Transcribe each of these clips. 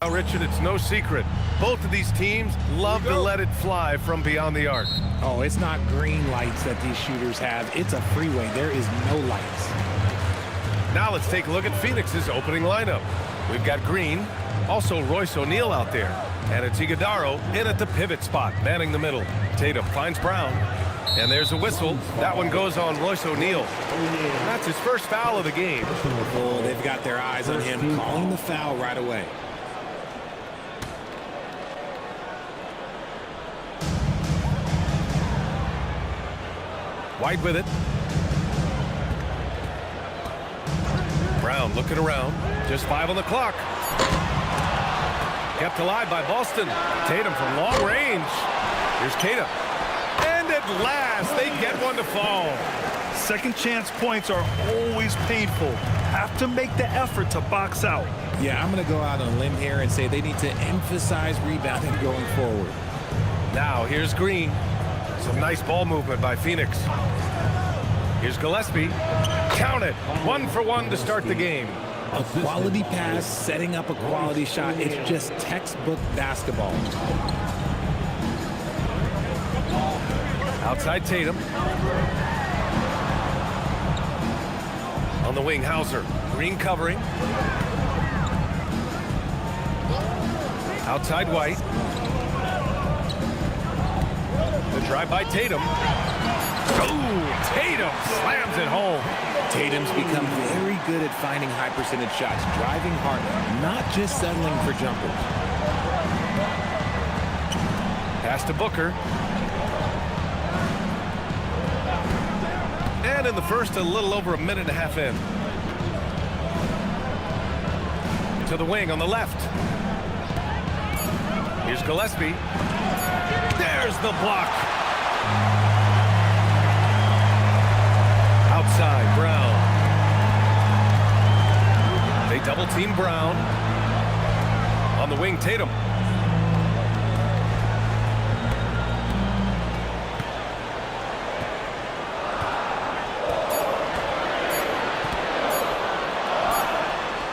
Now, Richard, it's no secret. Both of these teams love to let it fly from beyond the arc. Oh, it's not green lights that these shooters have. It's a freeway. There is no lights. Now let's take a look at Phoenix's opening lineup. We've got Green, also Royce O'Neal out there, and it's Iguodaro in at the pivot spot, manning the middle. Tatum finds Brown, and there's a whistle. That one goes on Royce O'Neal. That's his first foul of the game. Oh, they've got their eyes on him, calling the foul right away. White with it. Brown looking around. Just 5 on the clock. Kept alive by Boston. Tatum from long range. Here's Tatum. And at last, they get one to fall. Second chance points are always painful. Have to make the effort to box out. Yeah, I'm going to go out on a limb here and say they need to emphasize rebounding going forward. Now, here's Green. Some nice ball movement by Phoenix. Here's Gillespie. Count it. 1 for 1 to start the game. A quality pass, setting up a quality shot. It's just textbook basketball. Outside Tatum. On the wing, Hauser. Green covering. Outside White. The drive by Tatum. Oh, Tatum slams it home. Tatum's become very good at finding high percentage shots, driving hard, not just settling for jumpers. Pass to Booker. And in the first, a little over a minute and a half in. To the wing on the left. Here's Gillespie. There's the block. Outside, Brown. They double team Brown. On the wing, Tatum.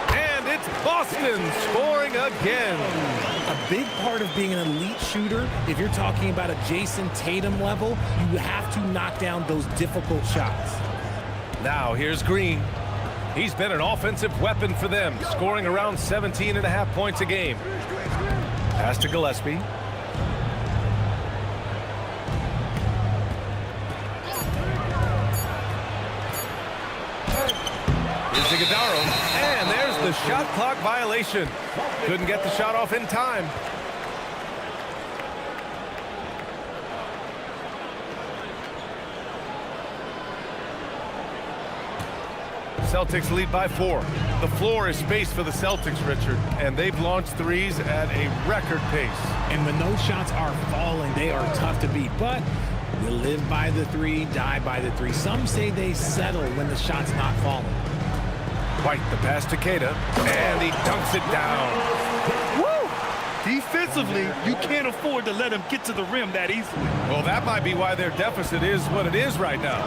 And it's Boston scoring again. A big part of being an elite shooter, if you're talking about a Jason Tatum level, you have to knock down those difficult shots. Now here's Green. He's been an offensive weapon for them, scoring around 17.5 points a game. Pass to Gillespie. Here's Iguodaro, and there's the shot clock violation. Couldn't get the shot off in time. Celtics lead by 4. The floor is space for the Celtics, Richard, and they've launched threes at a record pace. And when those shots are falling, they are tough to beat. But you live by the 3, die by the 3. Some say they settle when the shot's not falling. White, the pass to Tatum, and he dunks it down. Woo! Defensively, you can't afford to let him get to the rim that easily. Well, that might be why their deficit is what it is right now.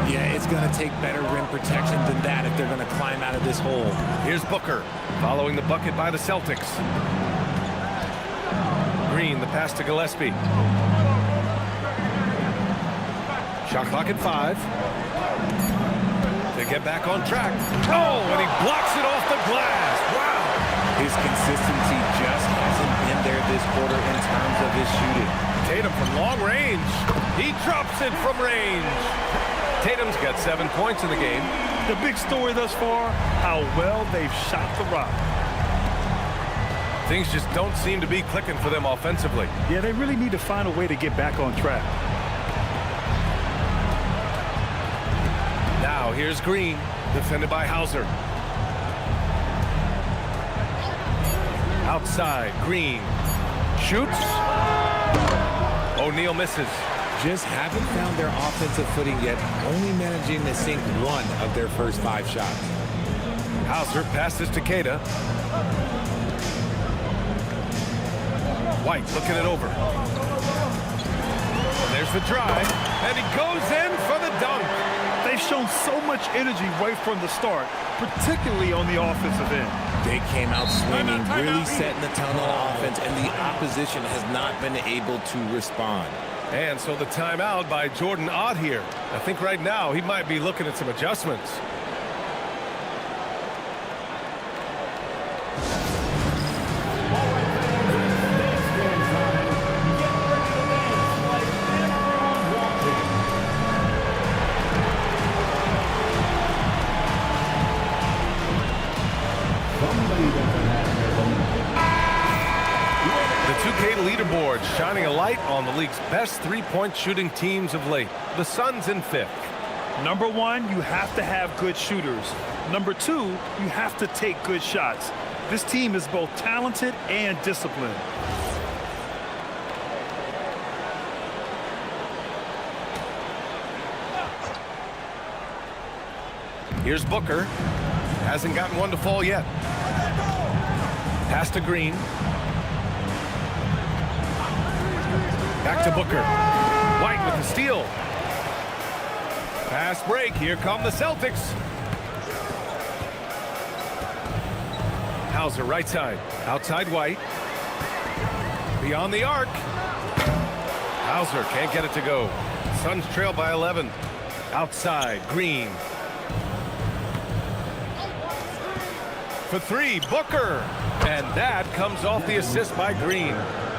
Yeah, it's going to take better rim protection than that if they're going to climb out of this hole. Here's Booker, following the bucket by the Celtics. Green, the pass to Gillespie. Shot clock at 5. To get back on track. Oh, and he blocks it off the glass. Wow. His consistency just hasn't been there this quarter in terms of his shooting. Tatum from long range. He drops it from range. Tatum's got 7 points in the game. The big story thus far, how well they've shot the rock. Things just don't seem to be clicking for them offensively. Yeah, they really need to find a way to get back on track. Now here's Green, defended by Hauser. Outside, Green shoots. O'Neal misses. Just haven't found their offensive footing yet, only managing to sink 1 of their first 5 shots. Hauser passes to Tatum. White looking it over. And there's the drive, and he goes in for the dunk. They They've shown so much energy right from the start, particularly on the offensive end. They came out swinging, really setting the tone on offense, and the opposition has not been able to respond. And so the timeout by Jordan Ott here. I think right now he might be looking at some adjustments. Leaderboard shining a light on the league's best three-point shooting teams of late. The Suns in 5th. Number 1, you have to have good shooters. Number 2, you have to take good shots. This team is both talented and disciplined. Here's Booker. Hasn't gotten one to fall yet. Pass to Green. Back to Booker. White with the steal. Pass break. Here come the Celtics. Hauser right side. Outside White. Beyond the arc. Hauser can't get it to go. Suns trail by 11. Outside Green. For 3, Booker. And that comes off the assist by Green.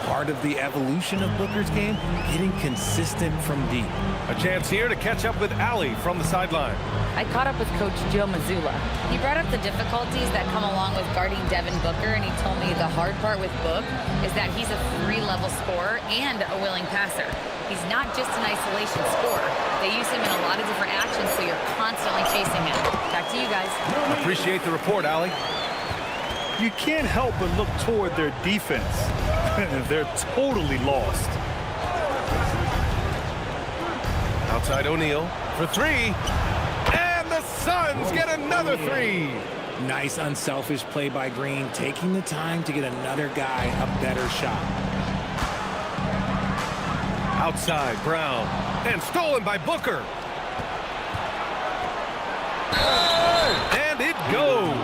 Part of the evolution of Booker's game, getting consistent from deep. A chance here to catch up with Allie from the sideline. I caught up with Coach Joe Mazzulla. He brought up the difficulties that come along with guarding Devin Booker, and he told me the hard part with Book is that he's a 3-level scorer and a willing passer. He's not just an isolation scorer. They use him in a lot of different actions, so you're constantly chasing him. Back to you guys. Appreciate the report, Allie. You can't help but look toward their defense. They're totally lost. Outside O'Neal for 3. And the Suns get another 3. Nice unselfish play by Green, taking the time to get another guy a better shot. Outside Brown. And stolen by Booker. And it goes.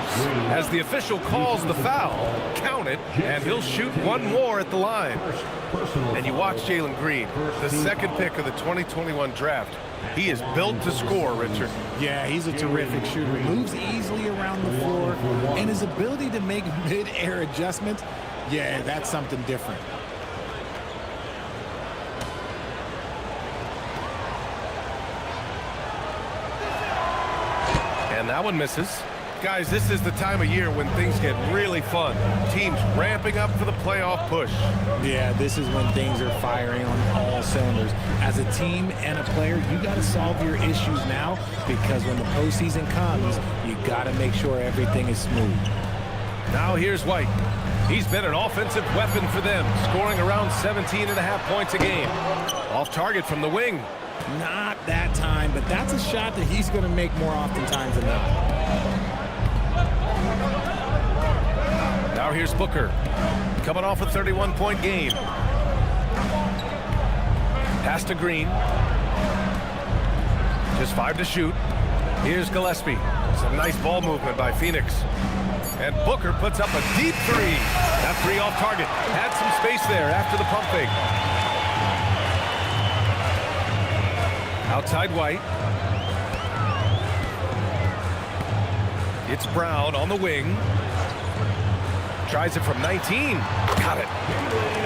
As the official calls the foul, count it, and he'll shoot one more at the line. And you watch Jalen Green, the second pick of the 2021 draft. He is built to score, Richard. Yeah, he's a terrific shooter. Moves easily around the floor, and his ability to make mid-air adjustments, yeah, that's something different. And that one misses. Guys, this is the time of year when things get really fun. Teams ramping up for the playoff push. Yeah, this is when things are firing on all cylinders. As a team and a player, you got to solve your issues now, because when the postseason comes, you got to make sure everything is smooth. Now here's White. He's been an offensive weapon for them, scoring around 17.5 points a game. Off target from the wing. Not that time, but that's a shot that he's going to make more oftentimes than not. Now here's Booker, coming off a 31-point game. Pass to Green. Just 5 to shoot. Here's Gillespie. Some nice ball movement by Phoenix. And Booker puts up a deep 3. That 3 off target. Had some space there after the pump fake. Outside White. It's Brown on the wing. Tries it from 19. Got it.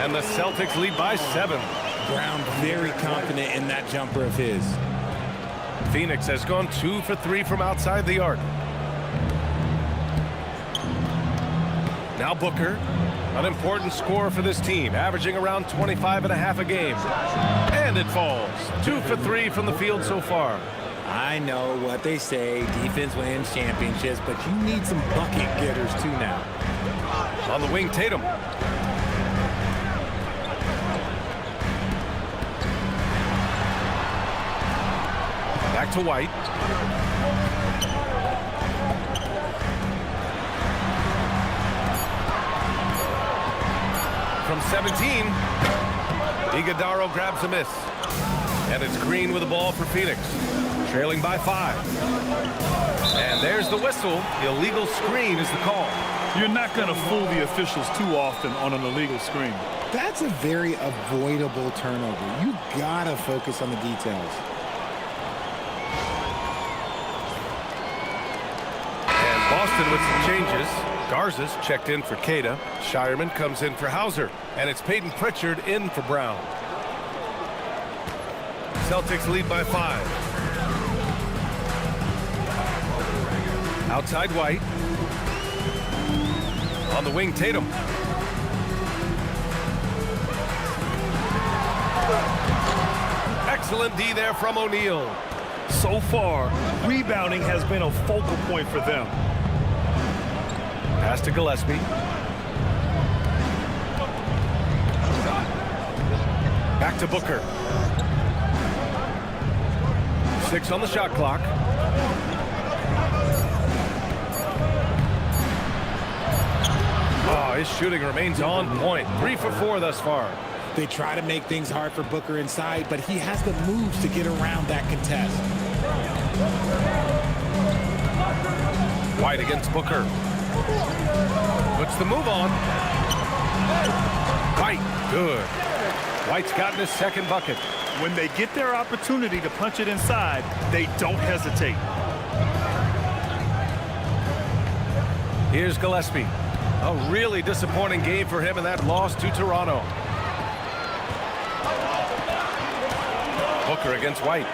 And the Celtics lead by 7. Brown very confident in that jumper of his. Phoenix has gone 2 for 3 from outside the arc. Now Booker, an important scorer for this team, averaging around 25.5 a game. And it falls. 2 for 3 from the field so far. I know what they say, defense wins championships, but you need some bucket getters too now. On the wing, Tatum. Back to White. From 17, Iguodala grabs a miss. And it's Green with the ball for Phoenix, trailing by 5. And there's the whistle. Illegal screen is the call. You're not going to fool the officials too often on an illegal screen. That's a very avoidable turnover. You gotta focus on the details. And Boston with some changes. Garza's checked in for Cada. Shireman comes in for Hauser. And it's Peyton Pritchard in for Brown. Celtics lead by 5. Outside White. On the wing, Tatum. Excellent D there from O'Neal. So far, rebounding has been a focal point for them. Pass to Gillespie. Back to Booker. 6 on the shot clock. Oh, his shooting remains on point. 3 for 4 thus far. They try to make things hard for Booker inside, but he has the moves to get around that contest. White against Booker. Puts the move on. White, good. White's gotten his second bucket. When they get their opportunity to punch it inside, they don't hesitate. Here's Gillespie. A really disappointing game for him in that loss to Toronto. Booker against White.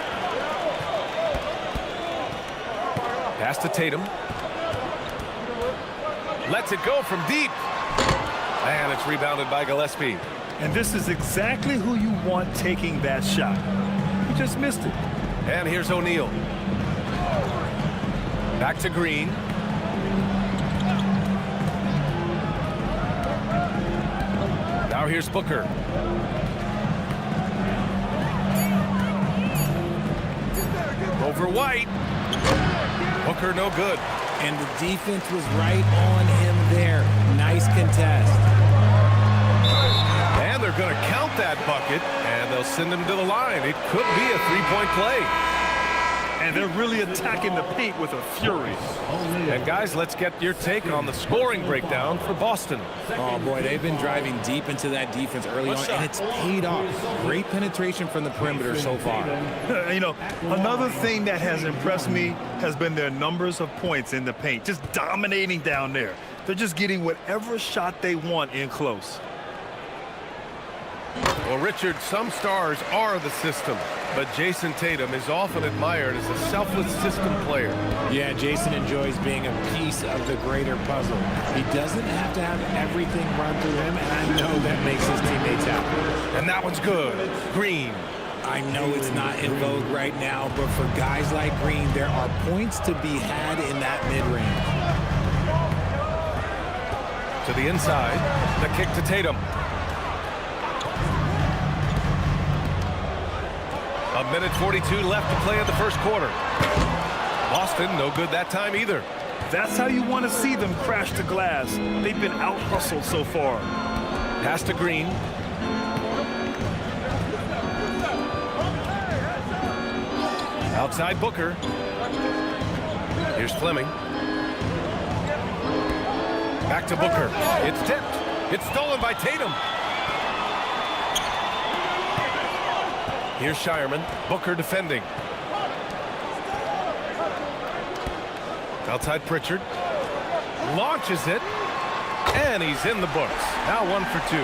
Pass to Tatum. Lets it go from deep. And it's rebounded by Gillespie. And this is exactly who you want taking that shot. He just missed it. And here's O'Neal. Back to Green. Now here's Booker. Over White. Booker no good. And the defense was right on him there. Nice contest. And they're going to count that bucket, and they'll send him to the line. It could be a three-point play. And they're really attacking the paint with a fury. And guys, let's get your take on the scoring breakdown for Boston. Oh boy, they've been driving deep into that defense early on, and it's paid off. Great penetration from the perimeter so far. You know, another thing that has impressed me has been their numbers of points in the paint, just dominating down there. They're just getting whatever shot they want in close. Well, Richard, some stars are the system, but Jason Tatum is often admired as a selfless system player. Yeah, Jason enjoys being a piece of the greater puzzle. He doesn't have to have everything run through him, and I know that makes his teammates happy. And that one's good. Green. I know it's not in vogue right now, but for guys like Green, there are points to be had in that mid-range. To the inside, the kick to Tatum. A minute 42 left to play in the first quarter. Boston, no good that time either. That's how you want to see them crash the glass. They've been out-hustled so far. Pass to Green. Outside Booker. Here's Fleming. Back to Booker. It's tipped. It's stolen by Tatum. Here's Shireman. Booker defending. Outside Pritchard. Launches it. And he's in the books. Now 1 for 2.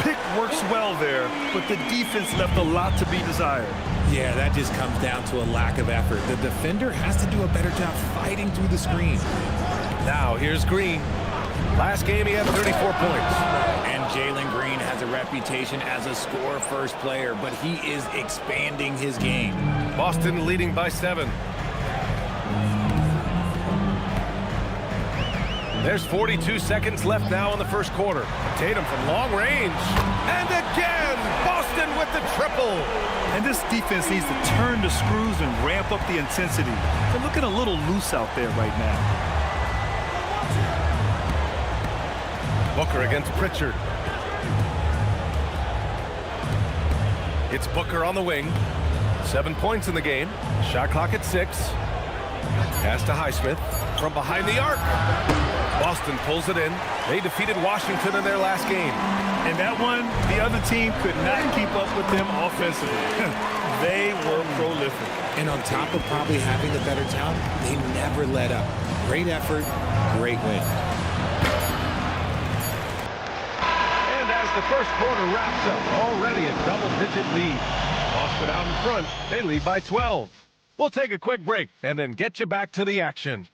Pick works well there, but the defense left a lot to be desired. Yeah, that just comes down to a lack of effort. The defender has to do a better job fighting through the screen. Now here's Green. Last game he had 34 points. And Jalen Green has a reputation as a score-first player, but he is expanding his game. Boston leading by 7. There's 42 seconds left now in the first quarter. Tatum from long range. And again, Boston with the triple. And this defense needs to turn the screws and ramp up the intensity. They're looking a little loose out there right now. Booker against Pritchard. It's Booker on the wing. 7 points in the game. Shot clock at 6. Pass to Highsmith from behind the arc. Boston pulls it in. They defeated Washington in their last game. And that one, the other team could not keep up with them offensively. They were prolific. And on top of probably having the better talent, they never let up. Great effort, great win. And as the first quarter wraps up, already a double-digit lead. Boston out in front. They lead by 12. We'll take a quick break and then get you back to the action.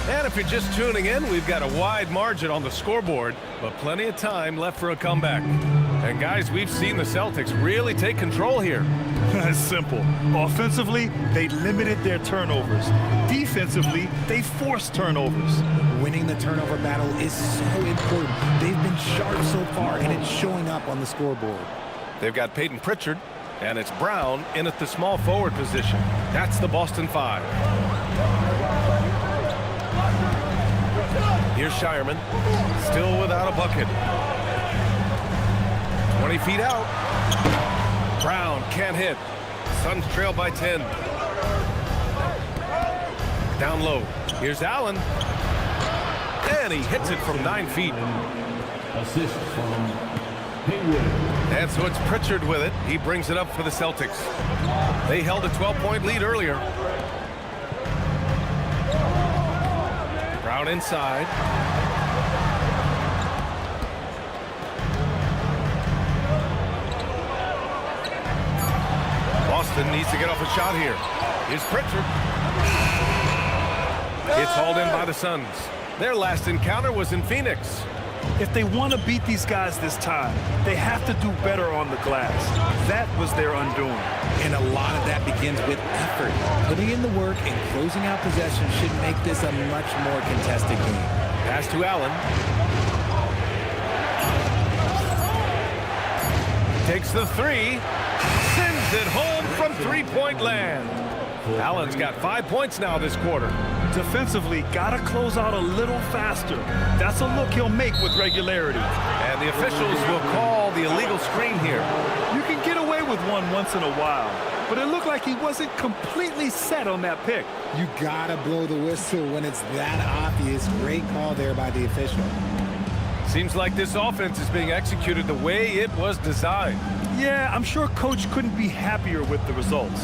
And if you're just tuning in, we've got a wide margin on the scoreboard, but plenty of time left for a comeback. And guys, we've seen the Celtics really take control here. It's simple. Offensively, they limited their turnovers. Defensively, they forced turnovers. Winning the turnover battle is so important. They've been sharp so far, and it's showing up on the scoreboard. They've got Peyton Pritchard, and it's Brown in at the small forward position. That's the Boston 5. Here's Shireman, still without a bucket. 20 feet out. Brown can't hit. Suns trail by 10. Down low. Here's Allen. And he hits it from 9 feet. Assist from Haywood. And so it's Pritchard with it. He brings it up for the Celtics. They held a 12-point lead earlier. Brown inside. Boston needs to get off a shot here. Here's Pritchard. It's hauled in by the Suns. Their last encounter was in Phoenix. If they want to beat these guys this time, they have to do better on the glass. That was their undoing. And a lot of that begins with effort. Putting in the work and closing out possession should make this a much more contested game. Pass to Allen. Takes the 3. Sends it home from three-point land. Allen's got 5 points now this quarter. Defensively, gotta close out a little faster. That's a look he'll make with regularity. And the officials will call the illegal screen here. You can get away with one once in a while, but it looked like he wasn't completely set on that pick. You gotta blow the whistle when it's that obvious. Great call there by the official. Seems like this offense is being executed the way it was designed. Yeah, I'm sure Coach couldn't be happier with the results.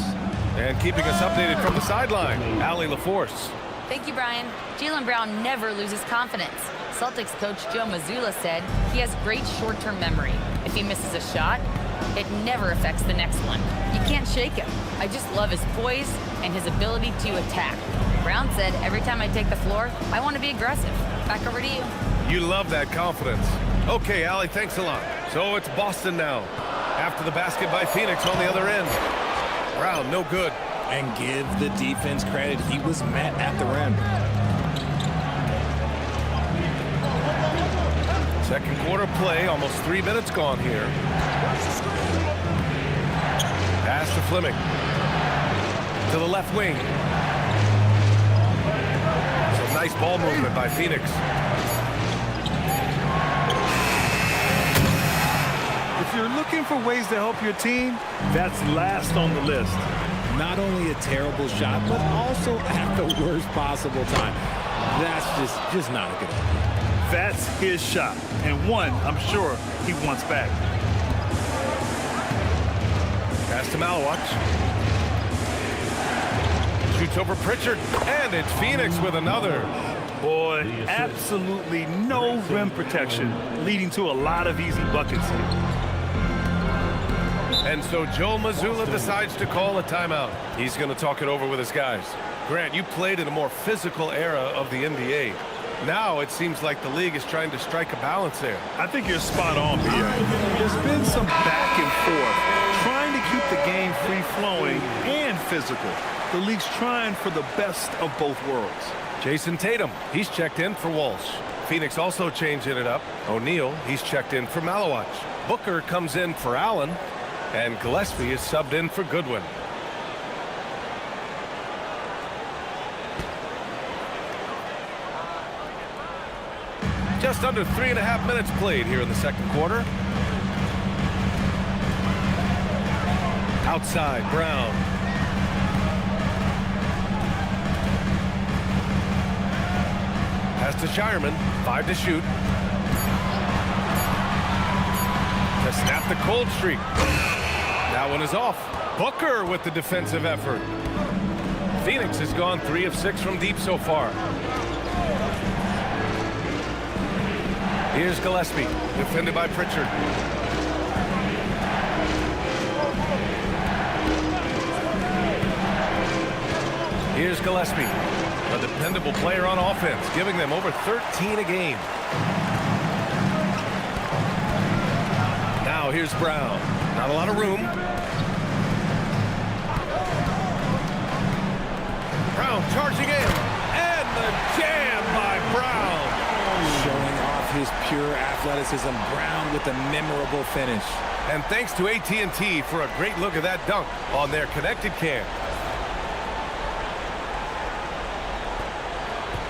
And keeping us updated from the sideline, Allie LaForce. Thank you, Brian. Jaylen Brown never loses confidence. Celtics coach Joe Mazzulla said he has great short-term memory. If he misses a shot, it never affects the next one. You can't shake him. I just love his poise and his ability to attack. Brown said, every time I take the floor, I want to be aggressive. Back over to you. You love that confidence. Okay, Allie, thanks a lot. So it's Boston now. After the basket by Phoenix on the other end. Brown, no good. And give the defense credit. He was met at the rim. Second quarter play, almost 3 minutes gone here. Pass to Fleming. To the left wing. Some nice ball movement by Phoenix. If you're looking for ways to help your team, that's last on the list. Not only a terrible shot, but also at the worst possible time. That's just not a good idea. That's his shot, and one I'm sure he wants back. Pass to Malawatch. Shoots over Pritchard, and it's Phoenix with another. Boy, absolutely no rim protection, leading to a lot of easy buckets here. And so Joe Mazzulla decides to call a timeout. He's going to talk it over with his guys. Grant, you played in a more physical era of the NBA. Now it seems like the league is trying to strike a balance there. I think you're spot on, Pierre. There's been some back and forth, trying to keep the game free-flowing and physical. The league's trying for the best of both worlds. Jason Tatum, he's checked in for Walsh. Phoenix also changing it up. O'Neal, he's checked in for Malawatch. Booker comes in for Allen, and Gillespie is subbed in for Goodwin. Just under 3.5 minutes played here in the second quarter. Outside, Brown. Pass to Shireman, 5 to shoot. To snap the cold streak. That one is off. Booker with the defensive effort. Phoenix has gone 3 of 6 from deep so far. Here's Gillespie, defended by Pritchard. Here's Gillespie, a dependable player on offense, giving them over 13 a game. Now here's Brown. Not a lot of room. Brown charging in. And the jam by Brown. Showing off his pure athleticism. Brown with a memorable finish. And thanks to AT&T for a great look at that dunk on their connected cam.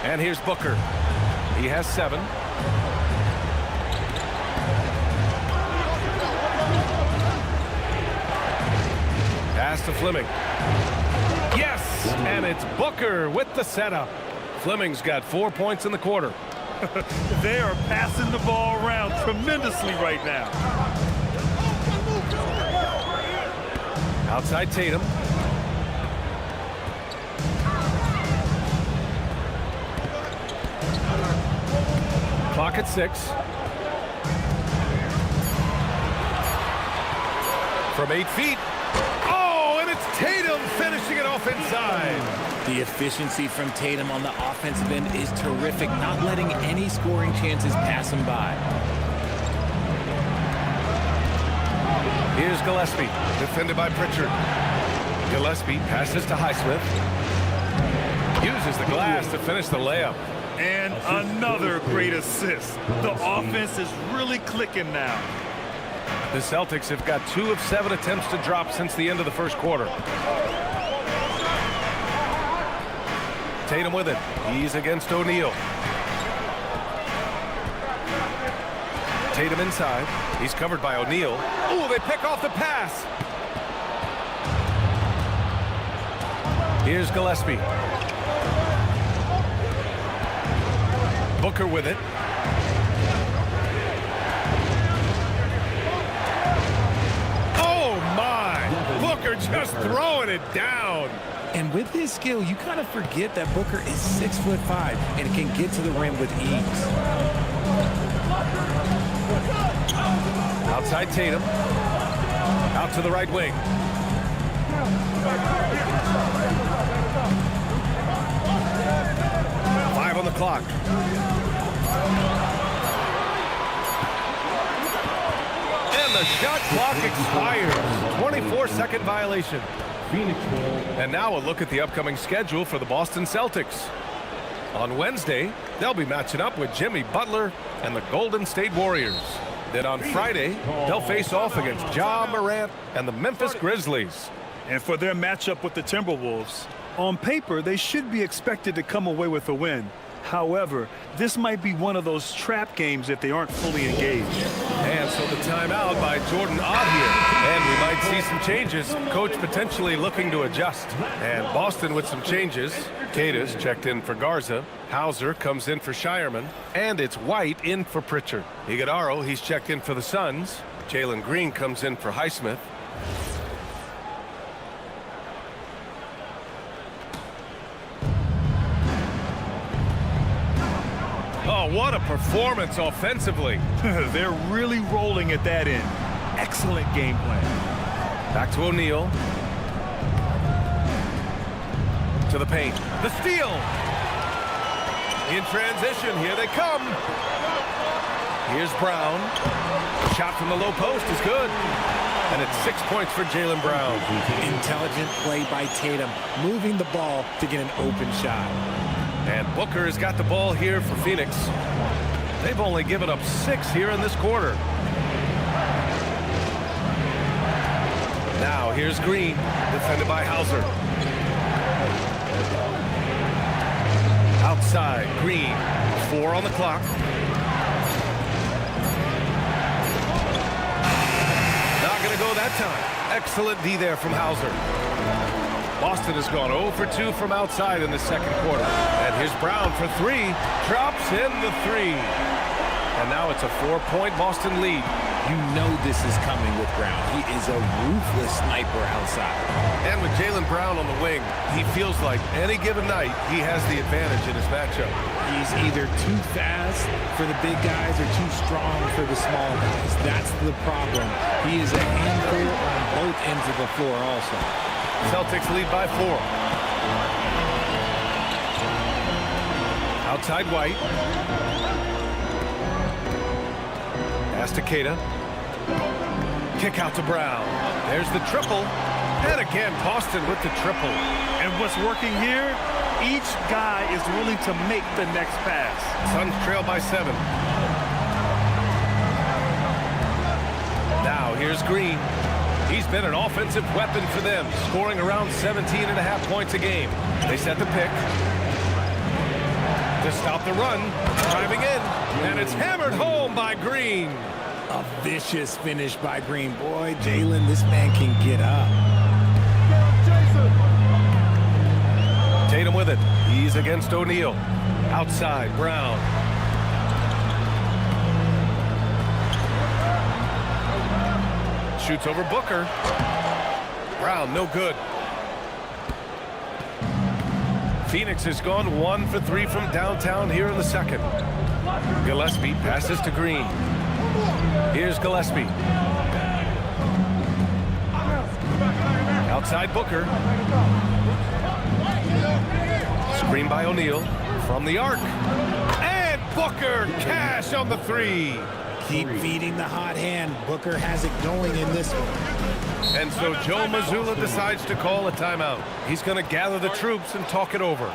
And here's Booker. He has 7. Pass to Fleming. Yes! And it's Booker with the setup. Fleming's got 4 points in the quarter. They are passing the ball around tremendously right now. Outside Tatum. Clock at 6. From 8 feet. Oh, and it's Tatum finishing it off inside. The efficiency from Tatum on the offensive end is terrific, not letting any scoring chances pass him by. Here's Gillespie, defended by Pritchard. Gillespie passes to Highsmith. Uses the glass to finish the layup. And another great assist. The offense is really clicking now. The Celtics have got 2 of 7 attempts to drop since the end of the first quarter. Tatum with it. He's against O'Neal. Tatum inside. He's covered by O'Neal. Oh, they pick off the pass. Here's Gillespie. Booker with it. Oh, my. Booker just throwing it down. And with his skill, you kind of forget that Booker is 6'5" and can get to the rim with ease. Outside Tatum. Out to the right wing. Five on the clock. And the shot clock expires. 24-second violation. Phoenix ball. And now a look at the upcoming schedule for the Boston Celtics. On Wednesday, they'll be matching up with Jimmy Butler and the Golden State Warriors. Then on Friday, they'll face off against Ja Morant and the Memphis Grizzlies. And for their matchup with the Timberwolves, on paper, they should be expected to come away with a win. However, this might be one of those trap games if they aren't fully engaged. And so the timeout by Jordan Ott here. And we might see some changes. Coach potentially looking to adjust. And Boston with some changes. Cadiz checked in for Garza. Hauser comes in for Shireman. And it's White in for Pritchard. Iguodaro, he's checked in for the Suns. Jalen Green comes in for Highsmith. Oh, what a performance offensively. They're really rolling at that end. Excellent game plan. Back to O'Neal. To the paint. The steal. In transition. Here they come. Here's Brown. Shot from the low post is good. And it's 6 points for Jaylen Brown. Intelligent play by Tatum, moving the ball to get an open shot. And Booker has got the ball here for Phoenix. They've only given up 6 here in this quarter. Here's Green, defended by Hauser. Outside, Green, 4 on the clock. Not going to go that time. Excellent D there from Hauser. Boston has gone 0 for 2 from outside in the second quarter. And here's Brown for 3. Drops in the 3. And now it's a 4-point Boston lead. You know this is coming with Brown. He is a ruthless sniper outside. And with Jaylen Brown on the wing, he feels like any given night he has the advantage in his matchup. He's either too fast for the big guys or too strong for the small guys. That's the problem. He is a handful on both ends of the floor also. Celtics lead by 4. Outside White. Pass to Tatum. Kick out to Brown. There's the triple. And again, Boston with the triple. And what's working here, each guy is willing to make the next pass. Suns trail by 7. Now here's Green. He's been an offensive weapon for them, scoring around 17.5 points a game. They set the pick. To stop the run, driving in, and it's hammered home by Green. A vicious finish by Green. Boy, Jaylen, this man can get up. Tatum with it. He's against O'Neal. Outside, Brown. Shoots over Booker. Brown, no good. Phoenix has gone 1 for 3 from downtown here in the second. Gillespie passes to Green. Here's Gillespie. Outside Booker. Screen by O'Neal from the arc. And Booker cash on the 3. Keep feeding the hot hand. Booker has it going in this one. And so Joe Mazzulla decides to call a timeout. He's going to gather the troops and talk it over.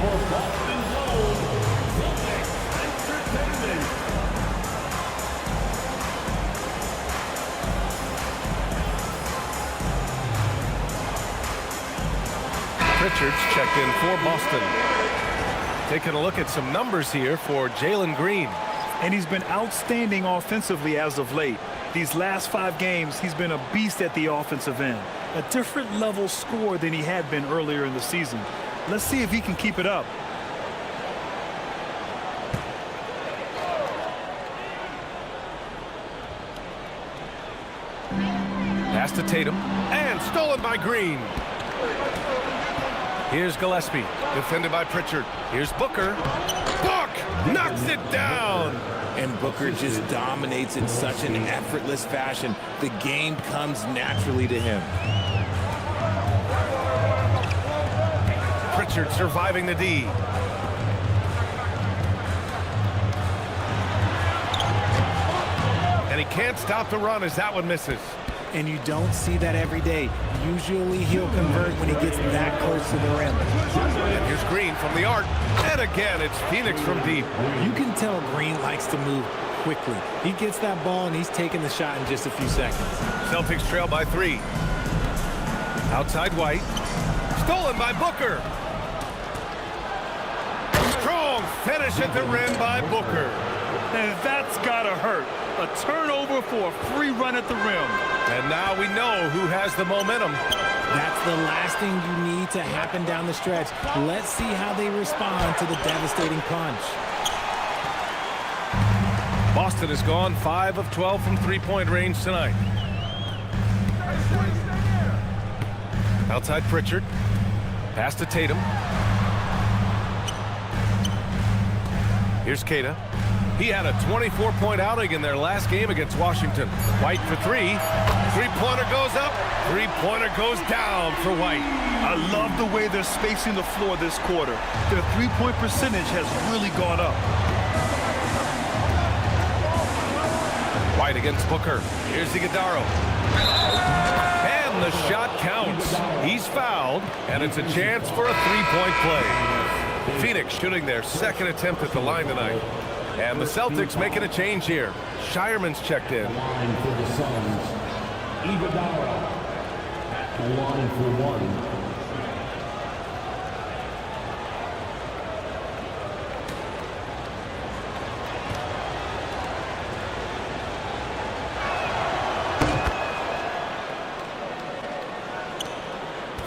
For Boston's own Celtics Entertainment. Richards checked in for Boston. Taking a look at some numbers here for Jalen Green. And he's been outstanding offensively as of late. These last 5 games, he's been a beast at the offensive end. A different level score than he had been earlier in the season. Let's see if he can keep it up. Pass to Tatum. And stolen by Green. Here's Gillespie, defended by Pritchard. Here's Booker. Book knocks it down. And Booker just dominates in such an effortless fashion. The game comes naturally to him. Pritchard surviving the D. And he can't stop the run as that one misses. And you don't see that every day. Usually he'll convert when he gets that close to the rim. And here's Green from the arc. And again, it's Phoenix from deep. You can tell Green likes to move quickly. He gets that ball and he's taking the shot in just a few seconds. Celtics trail by 3. Outside White. Stolen by Booker. Strong finish at the rim by Booker. And that's gotta hurt. A turnover for a free run at the rim. And now we know who has the momentum. That's the last thing you need to happen down the stretch. Let's see how they respond to the devastating punch. Boston has gone 5 of 12 from three-point range tonight. Outside Pritchard. Pass to Tatum. Here's Tatum. He had a 24-point outing in their last game against Washington. White for 3. Three-pointer goes up. Three-pointer goes down for White. I love the way they're spacing the floor this quarter. Their three-point percentage has really gone up. White White against Booker. Here's Iguodaro. And the shot counts. He's fouled, and it's a chance for a three-point play. Phoenix shooting their second attempt at the line tonight. And the Celtics making a change here. Shireman's checked in. Line for the Suns, Iguodaro at the line for one.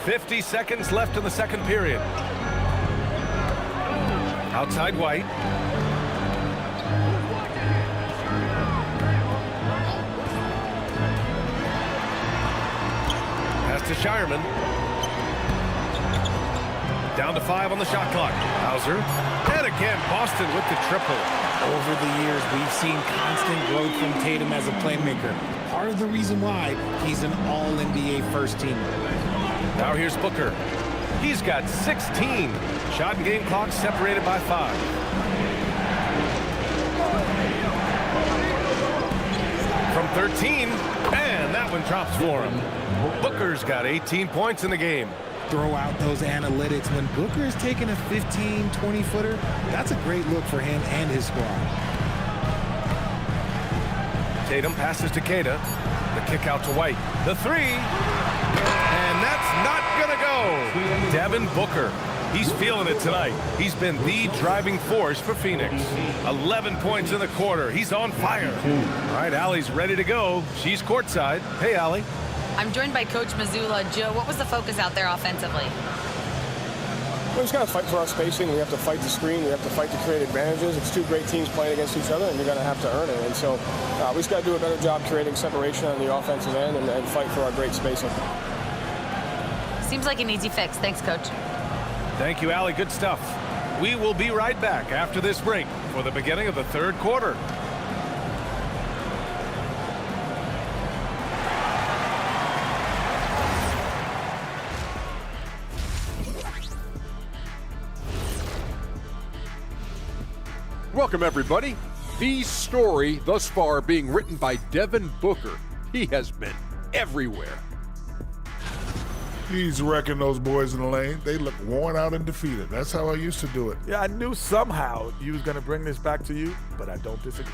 .50 seconds left in the second period. Outside White. Pass to Shireman. Down to 5 on the shot clock. Hauser. And again, Boston with the triple. Over the years, we've seen constant growth from Tatum as a playmaker. Part of the reason why he's an all-NBA first teamer. Now here's Booker. He's got 16. Shot and game clock separated by 5. From 13, and that one drops for him. Booker's got 18 points in the game. Throw out those analytics. When Booker is taking a 15, 20-footer, that's a great look for him and his squad. Tatum passes to Keita. The kick out to White. The three. And that's not going to go. Devin Booker. He's feeling it tonight. He's been the driving force for Phoenix. 11 points in the quarter. He's on fire. All right, Allie's ready to go. She's courtside. Hey, Allie. I'm joined by Coach Mazzulla. Joe, what was the focus out there offensively? We just got to fight for our spacing. We have to fight the screen. We have to fight to create advantages. It's two great teams playing against each other, and you're going to have to earn it. And so we just got to do a better job creating separation on the offensive end and fight for our great spacing. Seems like an easy fix. Thanks, Coach. Thank you, Allie. Good stuff. We will be right back after this break for the beginning of the third quarter. Welcome, everybody. The story thus far being written by Devin Booker. He has been everywhere. He's wrecking those boys in the lane. They look worn out and defeated. That's how I used to do it. Yeah, I knew somehow you was going to bring this back to you, but I don't disagree.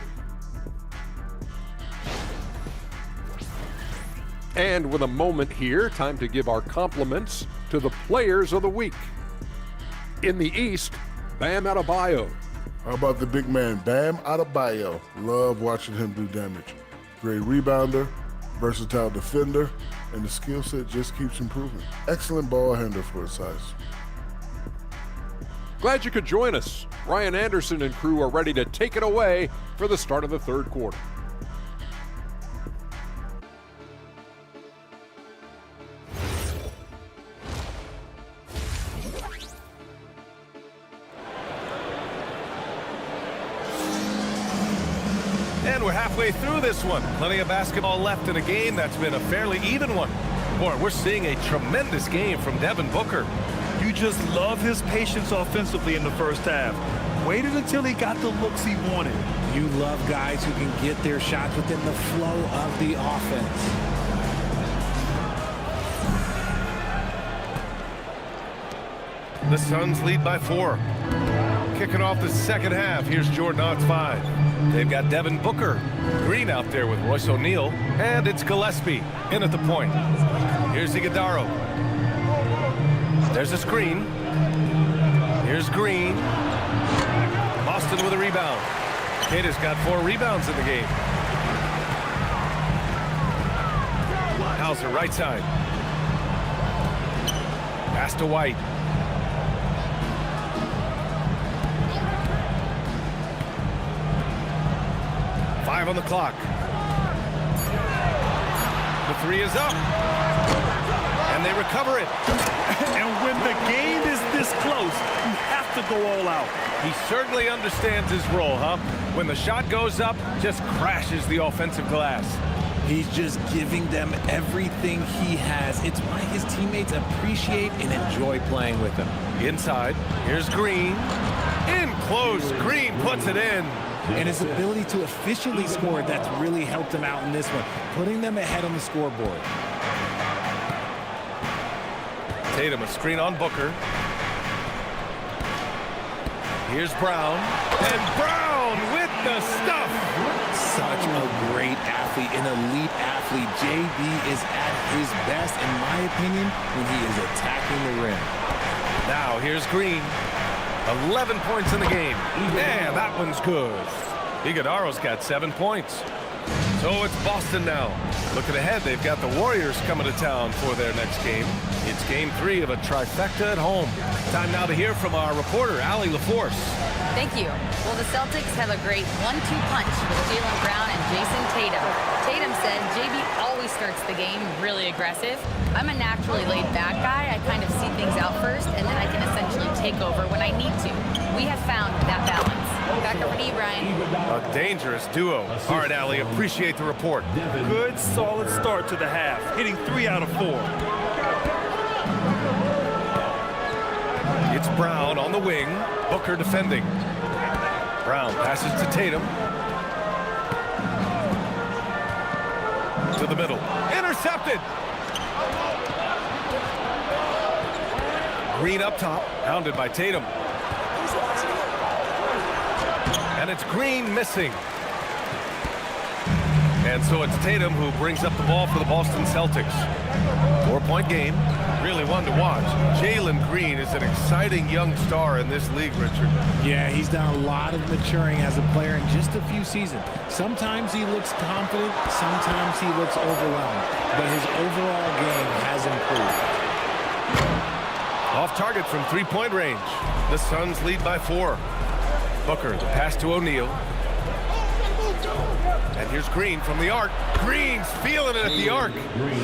And with a moment here, time to give our compliments to the players of the week. In the East, Bam Adebayo. How about the big man, Bam Adebayo? Love watching him do damage. Great rebounder, versatile defender, and the skill set just keeps improving. Excellent ball handler for his size. Glad you could join us. Ryan Anderson and crew are ready to take it away for the start of the third quarter. And we're halfway through this one. Plenty of basketball left in a game that's been a fairly even one. Boy, we're seeing a tremendous game from Devin Booker. You just love his patience offensively in the first half. Waited until he got the looks he wanted. You love guys who can get their shots within the flow of the offense. The Suns lead by 4. Kicking off the second half, here's Jordan Ott's 5. They've got Devin Booker. Green out there with Royce O'Neal. And it's Gillespie in at the point. Here's Iguodaro. There's a screen. Here's Green. Boston with a rebound. Keita's got 4 rebounds in the game. Hauser right side. Pass to White. On the clock. The 3 is up. And they recover it. And when the game is this close, you have to go all out. He certainly understands his role, huh? When the shot goes up, just crashes the offensive glass. He's just giving them everything he has. It's why his teammates appreciate and enjoy playing with him. Inside, here's Green. In close, Green puts it in. and his ability to efficiently score that's really helped him out in this one, putting them ahead on the scoreboard. Tatum, a screen on Booker. Here's Brown, and Brown with the stuff. Such a great athlete, an elite athlete. JB is at his best, in my opinion, when he is attacking the rim. Now here's Green. 11 points in the game. Man, that one's good. Iguodaro's got 7 points. So it's Boston now. Looking ahead, they've got the Warriors coming to town for their next game. It's game 3 of a trifecta at home. Time now to hear from our reporter, Allie LaForce. Thank you. Well, the Celtics have a great 1-2 punch with Jaylen Brown and Jason Tatum. Tatum said JB always starts the game really aggressive. I'm a naturally laid-back guy. I kind of see things out first, and then I can essentially take over when I need to. We have found that balance. Back over to you, Brian. A dangerous duo. All right, Allie, appreciate the report. Good, solid start to the half, hitting 3 out of 4. It's Brown on the wing. Booker defending. Brown passes to Tatum. To the middle. Intercepted. Green up top. Hounded by Tatum. And it's Green missing. And so it's Tatum who brings up the ball for the Boston Celtics. 4-point game. Really one to watch. Jalen Green is an exciting young star in this league, Richard. Yeah, he's done a lot of maturing as a player in just a few seasons. Sometimes he looks confident, sometimes he looks overwhelmed, but his overall game has improved. Off target from 3-point range. The Suns lead by 4. Booker, the pass to O'Neal. And here's Green from the arc. Green's feeling it at the arc.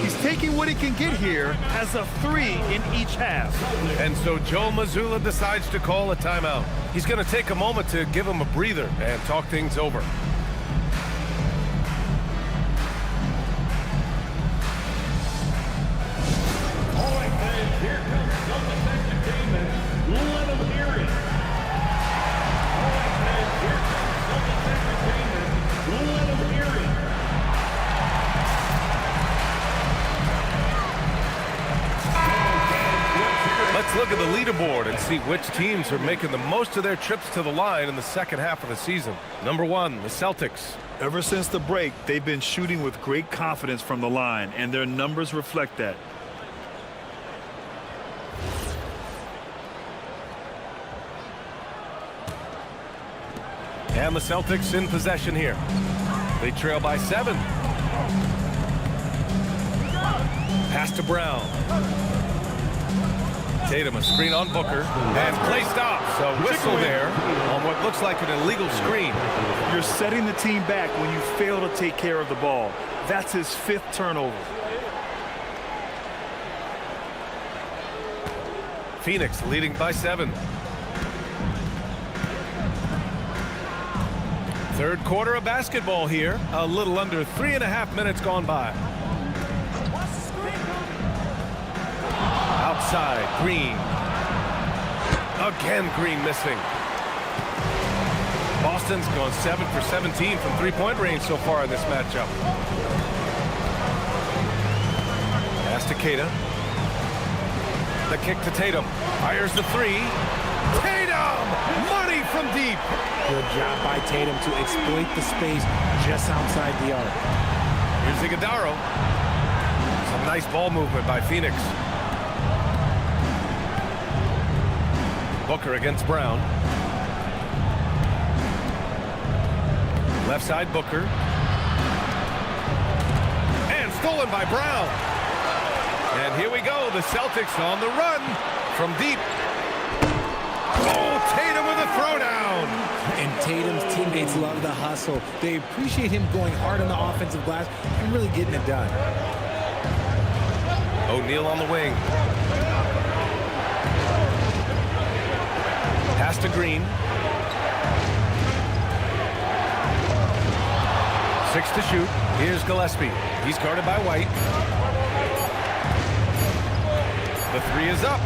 He's taking what he can get here, has a 3 in each half. And so Joe Mazzulla decides to call a timeout. He's going to take a moment to give him a breather and talk things over. All right, fans, here comes Celtics entertainment. Let them hear it. All right, fans, here comes Celtics entertainment. Let them hear it. Let's look at the leaderboard and see which teams are making the most of their trips to the line in the second half of the season. Number 1, the Celtics. Ever since the break, they've been shooting with great confidence from the line, and their numbers reflect that. And the Celtics in possession here. They trail by 7. Pass to Brown. Tatum, a screen on Booker, and play stops. A whistle there on what looks like an illegal screen. You're setting the team back when you fail to take care of the ball. That's his 5th turnover. Phoenix leading by 7. Third quarter of basketball here. A little under 3.5 minutes gone by. Outside, Green. Again, Green missing. Boston's gone 7 for 17 from 3-point range so far in this matchup. Pass to Keita. The kick to Tatum. Fires the 3. Tatum! Money from deep. Good job by Tatum to exploit the space just outside the arc. Here's Iguodaro. Some nice ball movement by Phoenix. Booker against Brown. Left side Booker. And stolen by Brown. And here we go. The Celtics on the run from deep. Oh, Tatum with a throwdown. And Tatum's teammates love the hustle. They appreciate him going hard on the offensive glass and really getting it done. O'Neal on the wing. Pass to Green. 6 to shoot. Here's Gillespie. He's guarded by White. The 3 is up.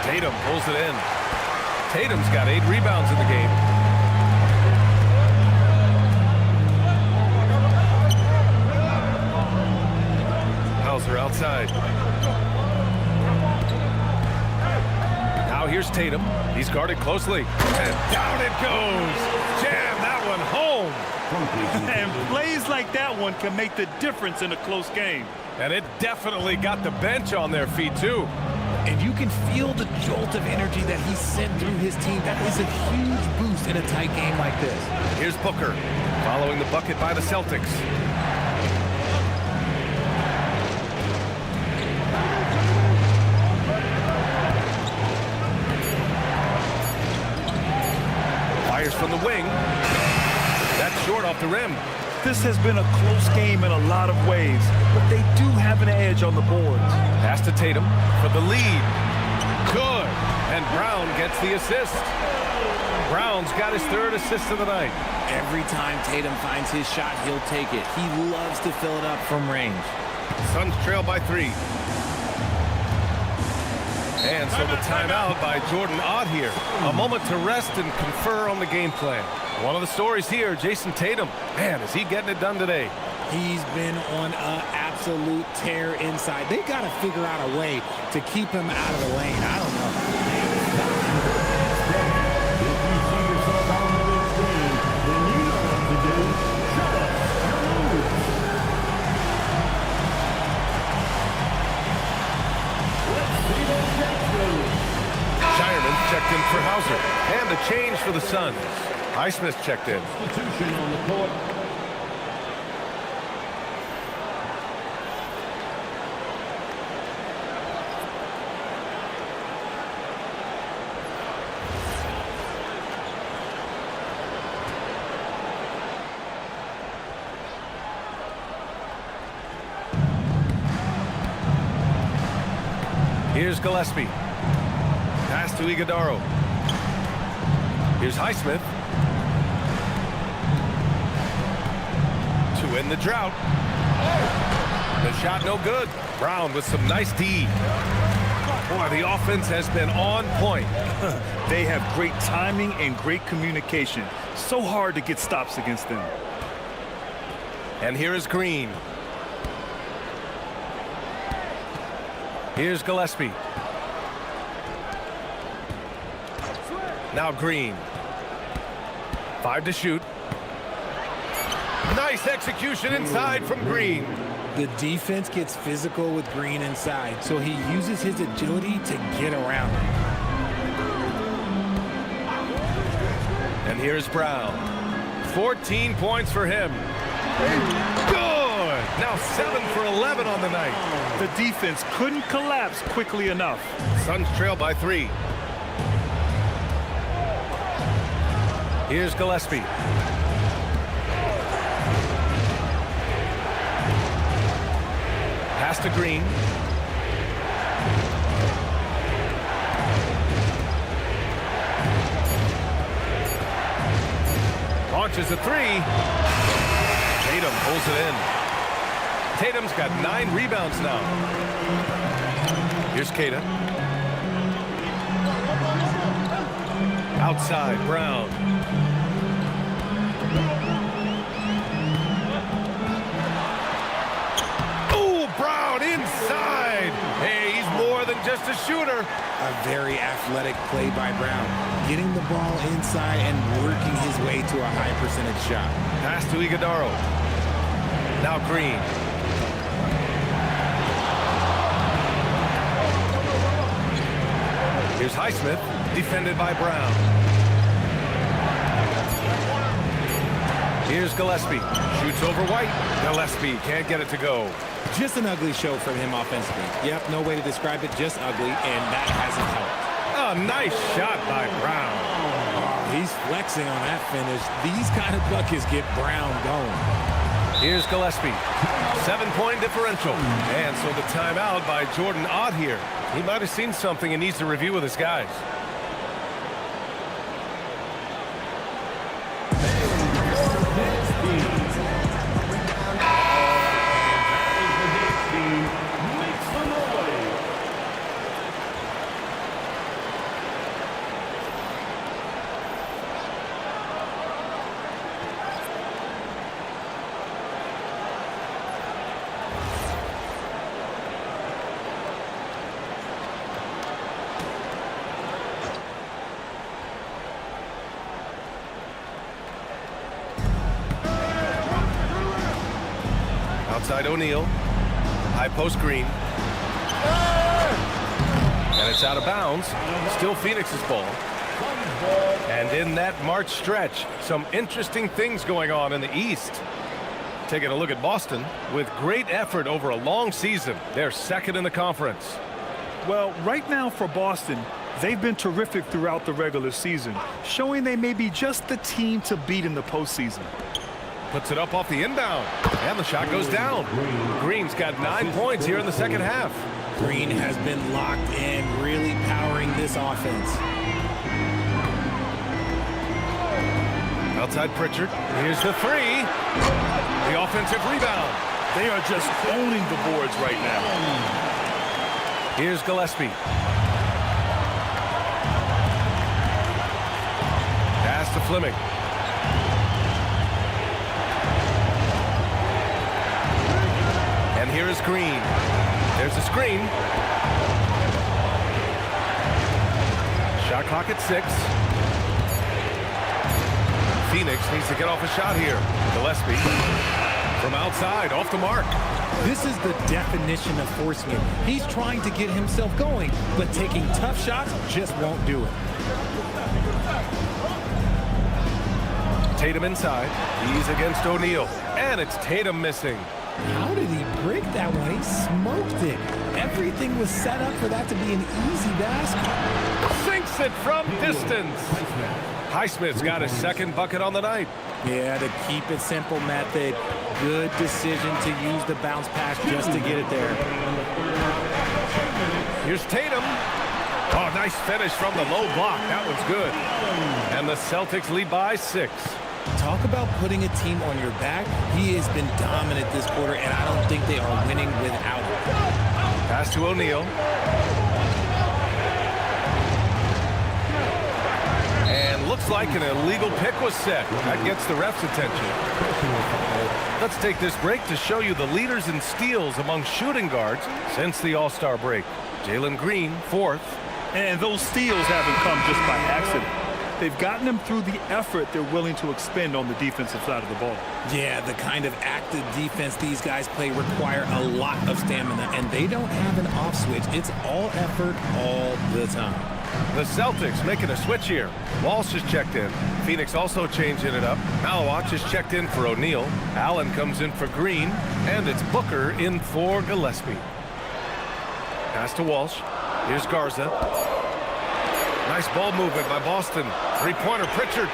Tatum pulls it in. Tatum's got 8 rebounds in the game. outside. Now here's Tatum. He's guarded closely. And down it goes. Jam that one home. And plays like that one can make the difference in a close game. And it definitely got the bench on their feet, too. And you can feel the jolt of energy that he sent through his team. That is a huge boost in a tight game like this. Here's Booker, following the bucket by the Celtics. Fires from the wing. That's short off the rim. This has been a close game in a lot of ways, but they do have an edge on the boards. Pass to Tatum for the lead. Good. And Brown gets the assist. Brown's got his third assist of the night. Every time Tatum finds his shot, he'll take it. He loves to fill it up from range. Suns trail by 3. And so the timeout by Jordan Ott here. A moment to rest and confer on the game plan. One of the stories here, Jason Tatum. Man, is he getting it done today? He's been on an absolute tear inside. They got to figure out a way to keep him out of the lane. I don't know. If you see yourself on the big screen, then you know what to do. Show us your moves. Let's see those check moves. Shireman checked in for Hauser. And a change for the Suns. Highsmith checked in. Substitution on the court. Here's Gillespie. Pass to Iguodaro. Here's Highsmith. To end the drought. The shot no good. Brown with some nice D. Boy, the offense has been on point. They have great timing and great communication. So hard to get stops against them. And here is Green. Here's Gillespie. Now Green. 5 to shoot. Nice execution inside from Green. The defense gets physical with Green inside, so he uses his agility to get around him. And here's Brown. 14 points for him. Good! Now 7 for 11 on the night. The defense couldn't collapse quickly enough. Suns trail by 3. Here's Gillespie. Pass to Green. Launches a 3. Tatum pulls it in. Tatum's got 9 rebounds now. Here's Kata. Outside, Brown. Oh, Brown inside. Hey, he's more than just a shooter. A very athletic play by Brown, getting the ball inside and working his way to a high percentage shot. Pass to Iguodaro. Now Green. Here's Highsmith, defended by Brown. Here's Gillespie. Shoots over White. Gillespie can't get it to go. Just an ugly show from him offensively. Yep, no way to describe it, just ugly, and that hasn't helped. A nice shot by Brown. Oh, he's flexing on that finish. These kind of buckets get Brown going. Here's Gillespie. 7-point differential. And so the timeout by Jordan Ott here. He might have seen something and needs to review with his guys. Outside O'Neal. High post Green. And it's out of bounds. Still Phoenix's ball. And in that March stretch, some interesting things going on in the East. Taking a look at Boston, with great effort over a long season, they're second in the conference. Well, right now for Boston, they've been terrific throughout the regular season, showing they may be just the team to beat in the postseason. Puts it up off the inbound, and the shot goes down. Green's got 9 points here in the second half. Green has been locked in, really powering this offense. Outside Pritchard. Here's the three. The offensive rebound. They are just owning the boards right now. Here's Gillespie. Pass to Fleming. And here is Green. There's a screen. Shot clock at 6. Phoenix needs to get off a shot here. Gillespie from outside, off the mark. This is the definition of forcing it. He's trying to get himself going, but taking tough shots just won't do it. Tatum inside. He's against O'Neal. And it's Tatum missing. How did he break that one? He smoked it. Everything was set up for that to be an easy basket. Sinks it from distance. Highsmith's got his second bucket on the night. Yeah, the keep it simple method. Good decision to use the bounce pass just to get it there. Here's Tatum. Oh, nice finish from the low block. That one's good. And the Celtics lead by 6. Talk about putting a team on your back. He has been dominant this quarter, and I don't think they are winning without him. Pass to O'Neal. And looks like an illegal pick was set. That gets the ref's attention. Let's take this break to show you the leaders in steals among shooting guards since the All-Star break. Jalen Green, 4th. And those steals haven't come just by accident. They've gotten them through the effort they're willing to expend on the defensive side of the ball. Yeah, the kind of active defense these guys play require a lot of stamina, and they don't have an off switch. It's all effort all the time. The Celtics making a switch here. Walsh is checked in. Phoenix also changing it up. Malawach is checked in for O'Neal. Allen comes in for Green. And it's Booker in for Gillespie. Pass to Walsh. Here's Garza. Nice ball movement by Boston. Three-pointer Pritchard.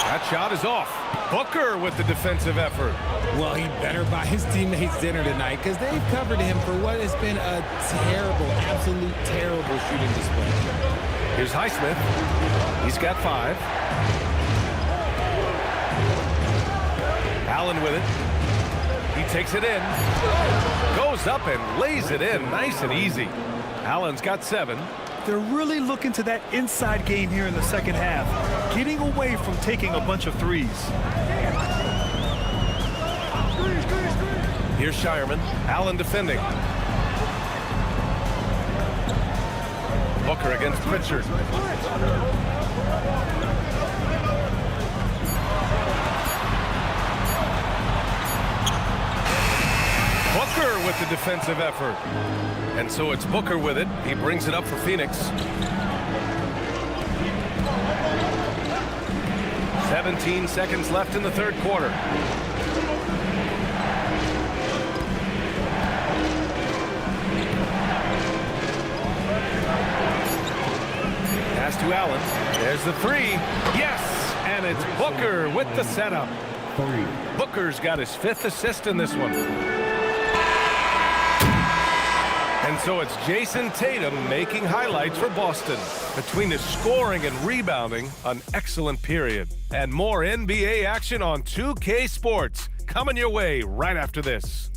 That shot is off. Booker with the defensive effort. Well, he better buy his teammates dinner tonight because they've covered him for what has been a terrible, absolute terrible shooting display. Here's Highsmith. He's got 5. Allen with it. He takes it in. Goes up and lays it in. Nice and easy. Allen's got 7. They're really looking to that inside game here in the second half, getting away from taking a bunch of threes. Here's Shireman. Allen defending. Booker against Pritchard. Booker with the defensive effort. And so it's Booker with it. He brings it up for Phoenix. 17 seconds left in the third quarter. Pass to Allen. There's the 3. Yes! And it's Booker with the setup. Booker's got his 5th assist in this one. And so it's Jason Tatum making highlights for Boston. Between his scoring and rebounding, an excellent period. And more NBA action on 2K Sports coming your way right after this.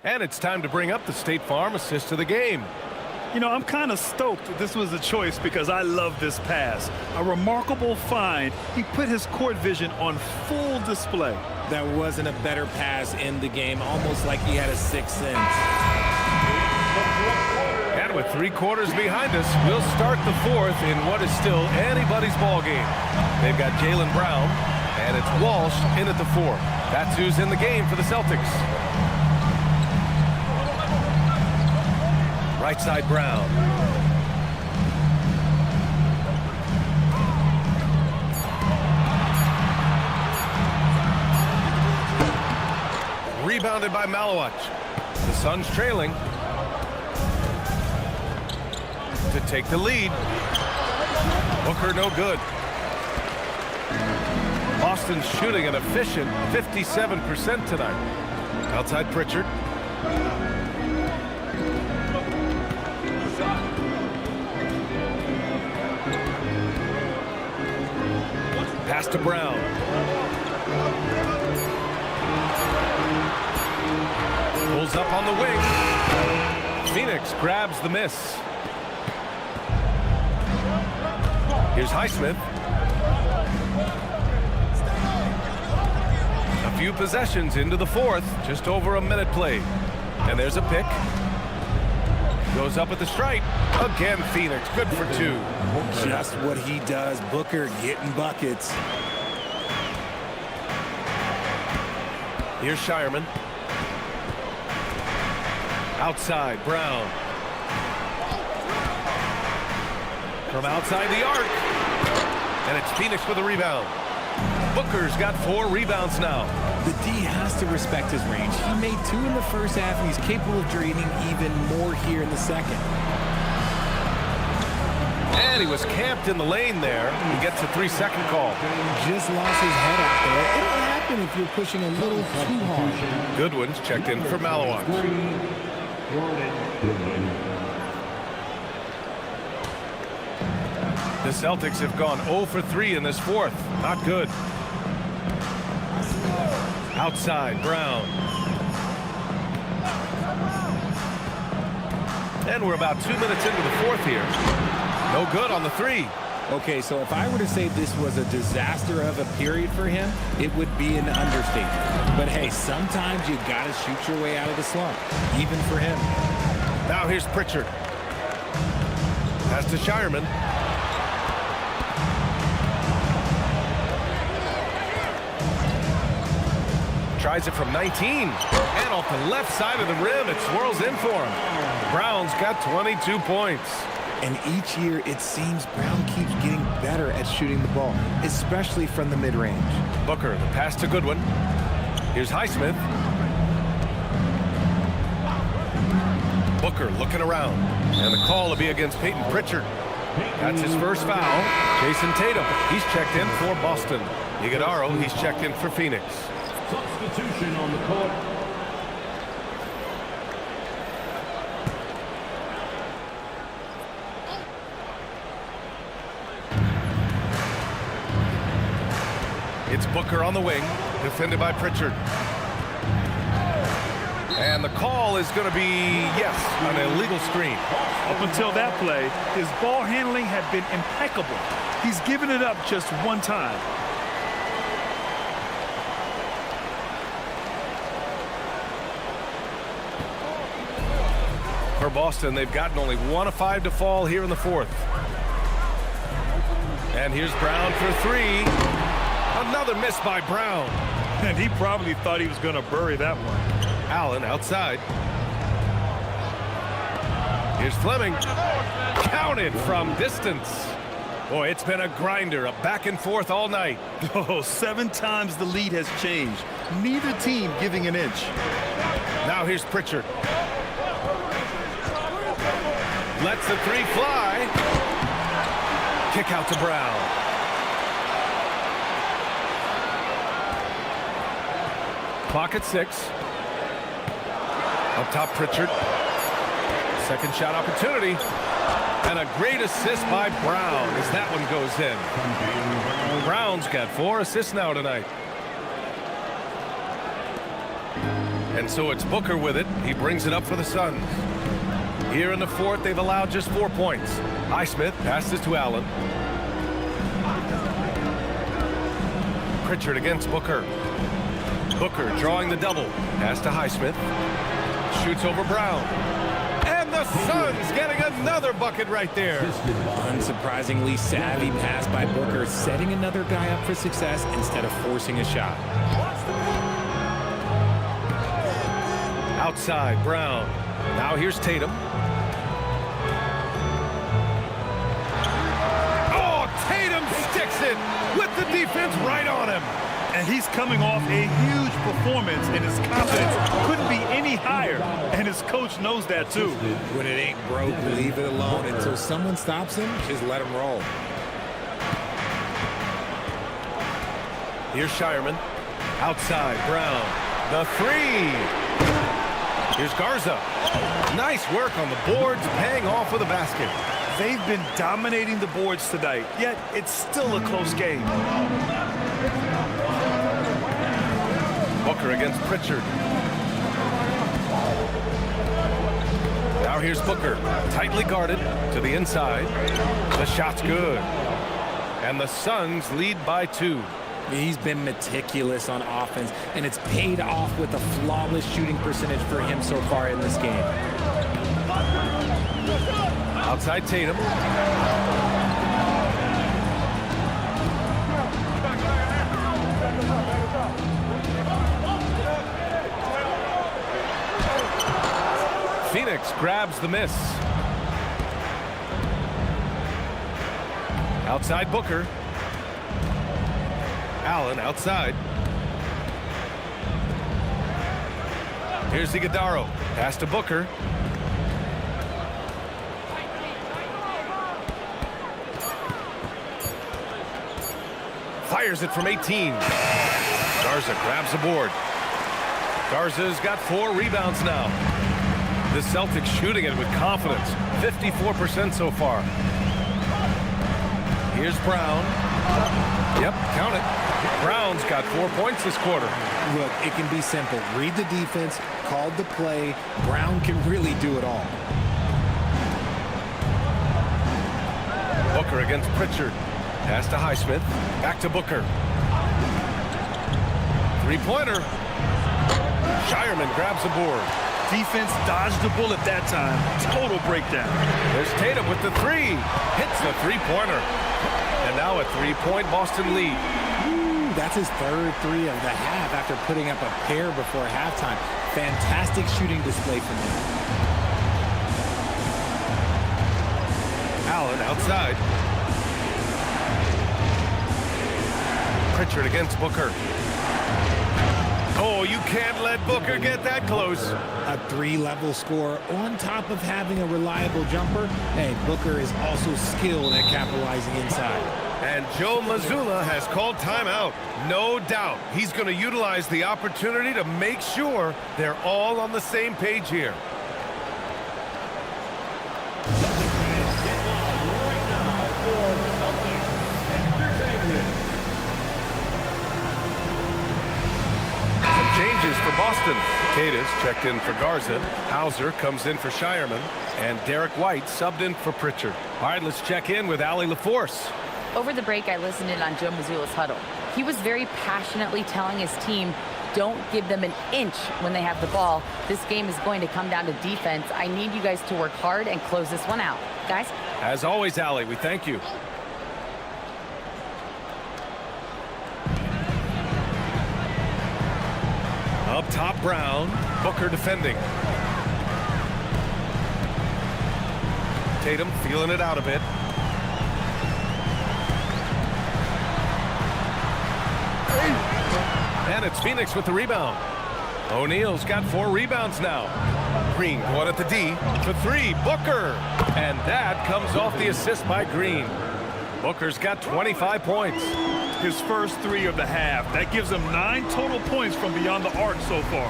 And it's time to bring up the State Farm assist of the game. You know, I'm kind of stoked this was a choice because I love this pass. A remarkable find. He put his court vision on full display. That wasn't a better pass in the game, almost like he had a sixth sense. And with 3 quarters behind us, we'll start the 4th in what is still anybody's ball game. They've got Jaylen Brown, and it's Walsh in at the 4. That's who's in the game for the Celtics. Right side Brown. Rebounded by Malawach. The Suns trailing to take the lead. Booker no good. Boston's shooting an efficient 57% tonight. Outside Pritchard. Pass to Brown. Pulls up on the wing. Phoenix grabs the miss. Here's Highsmith. A few possessions into the 4th, just over a minute played. And there's a pick. Goes up at the stripe. Again, Phoenix, good for 2. Just what he does. Booker getting buckets. Here's Shireman. Outside, Brown. From outside the arc. And it's Phoenix with a rebound. Booker's got 4 rebounds now. The D has to respect his range. He made 2 in the first half, and he's capable of draining even more here in the second. And he was camped in the lane there. He gets a 3-second call. Just lost his head out there. It'll happen if you're pushing a little too hard. Goodwin's checked in for Malawach. The Celtics have gone 0 for 3 in this 4th. Not good. Outside, Brown. And we're about 2 minutes into the 4th here. No good on the 3. Okay, so if I were to say this was a disaster of a period for him, it would be an understatement. But hey, sometimes you got to shoot your way out of the slump, even for him. Now here's Pritchard. Pass to Shireman. Tries it from 19. And off the left side of the rim, it swirls in for him. Brown's got 22 points. And each year, it seems Brown keeps getting better at shooting the ball, especially from the mid-range. Booker, the pass to Goodwin. Here's Highsmith. Booker looking around. And the call will be against Peyton Pritchard. That's his first foul. Jason Tatum, he's checked in for Boston. Iguodaro, he's checked in for Phoenix. Substitution on the court. It's Booker on the wing, defended by Pritchard. And the call is going to be, yes, an illegal screen. Up until that play, his ball handling had been impeccable. He's given it up just one time. For Boston, they've gotten only 1 of 5 to fall here in the 4th. And here's Brown for 3. Another miss by Brown. And he probably thought he was going to bury that one. Allen outside. Here's Fleming. Counted from distance. Boy, it's been a grinder, a back and forth all night. Oh, 7 times the lead has changed. Neither team giving an inch. Now here's Pritchard. Lets the 3 fly. Kick out to Brown. Clock at 6. Up top, Pritchard. Second shot opportunity. And a great assist by Brown as that one goes in. Brown's got 4 assists now tonight. And so it's Booker with it. He brings it up for the Suns. Here in the 4th, they've allowed just 4 points. Highsmith passes to Allen. Pritchard against Booker. Booker drawing the double. Pass to Highsmith. Shoots over Brown. And the Suns getting another bucket right there. Unsurprisingly savvy pass by Booker, setting another guy up for success instead of forcing a shot. Outside, Brown. Now here's Tatum. Oh, Tatum sticks it with the defense right on him. And he's coming off a huge performance, and his confidence couldn't be any higher. And his coach knows that, too. When it ain't broke, leave it alone. Until someone stops him, just let him roll. Here's Shireman. Outside, Brown. The three. Here's Garza. Nice work on the boards, paying off with a basket. They've been dominating the boards tonight, yet it's still a close game. Booker against Pritchard. Now here's Booker, tightly guarded to the inside. The shot's good. And the Suns lead by 2. He's been meticulous on offense, and it's paid off with a flawless shooting percentage for him so far in this game. Outside Tatum. Phoenix grabs the miss. Outside Booker. Allen outside. Here's Iguodaro. Pass to Booker. Fires it from 18. Garza grabs the board. Garza's got 4 rebounds now. The Celtics shooting it with confidence. 54% so far. Here's Brown. Yep, count it. Brown's got 4 points this quarter. Look, it can be simple. Read the defense, call the play. Brown can really do it all. Booker against Pritchard. Pass to Highsmith. Back to Booker. Three-pointer. Shireman grabs the board. Defense dodged the bullet that time. Total breakdown. There's Tatum with the 3. Hits the three-pointer. And now a 3-point Boston lead. That's his third 3 of the half after putting up a pair before halftime. Fantastic shooting display from him. Allen outside. Pritchard against Booker. Oh, you can't let Booker get that close. A 3-level score on top of having a reliable jumper. Hey, Booker is also skilled at capitalizing inside. And Joe Mazzulla has called timeout. No doubt he's going to utilize the opportunity to make sure they're all on the same page here. Changes for Boston. Tatum checked in for Garza. Hauser comes in for Shireman. And Derek White subbed in for Pritchard. All right, let's check in with Allie LaForce. Over the break, I listened in on Joe Mazzulla's huddle. He was very passionately telling his team, don't give them an inch when they have the ball. This game is going to come down to defense. I need you guys to work hard and close this one out. Guys? As always, Allie, we thank you. Up top, Brown. Booker defending. Tatum feeling it out a bit. And it's Phoenix with the rebound. O'Neal's got 4 rebounds now. Green going at the D for 3. Booker. And that comes off the assist by Green. Booker's got 25 points. His first 3 of the half. That gives him 9 total points from beyond the arc so far.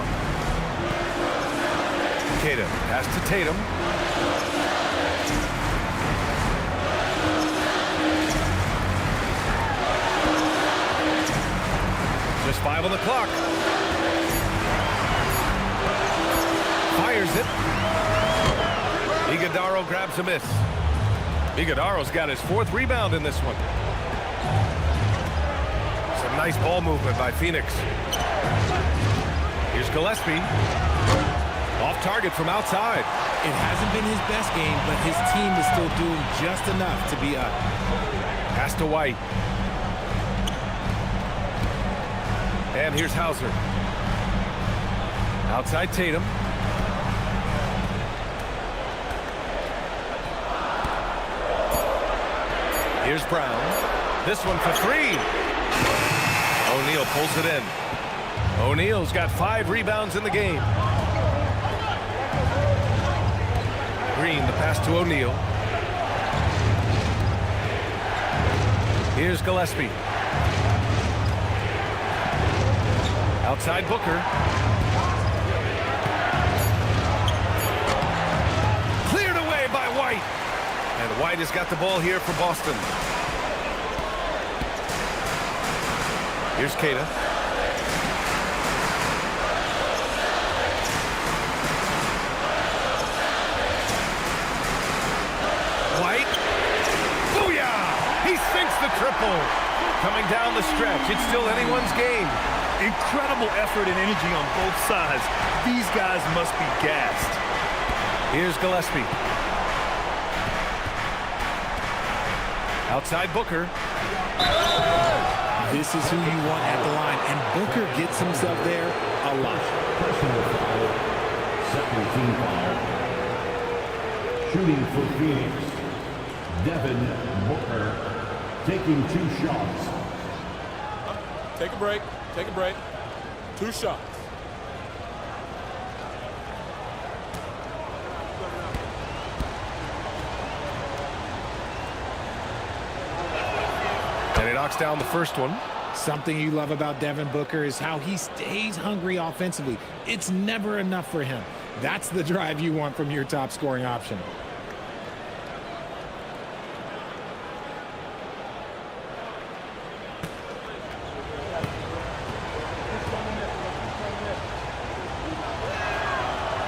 Tatum pass to Tatum. Just 5 on the clock. Fires it. Iguodaro grabs a miss. Iguodaro's got his 4th rebound in this one. Some nice ball movement by Phoenix. Here's Gillespie. Off target from outside. It hasn't been his best game, but his team is still doing just enough to be up. Pass to White. And here's Hauser. Outside Tatum. Here's Brown. This one for three. O'Neal pulls it in. O'Neal's got 5 rebounds in the game. Green, the pass to O'Neal. Here's Gillespie. Outside Booker. Cleared away by White. And White has got the ball here for Boston. Here's Tatum. White. Booyah! He sinks the triple. Coming down the stretch. It's still anyone's game. Incredible effort and energy on both sides. These guys must be gassed. Here's Gillespie. Outside Booker. This is who you want at the line, and Booker gets himself there a lot. Personal foul. Second team foul. Shooting for Phoenix. Devin Booker taking 2 shots. Take a break. Take a break. 2 shots. And he knocks down the first one. Something you love about Devin Booker is how he stays hungry offensively. It's never enough for him. That's the drive you want from your top scoring option.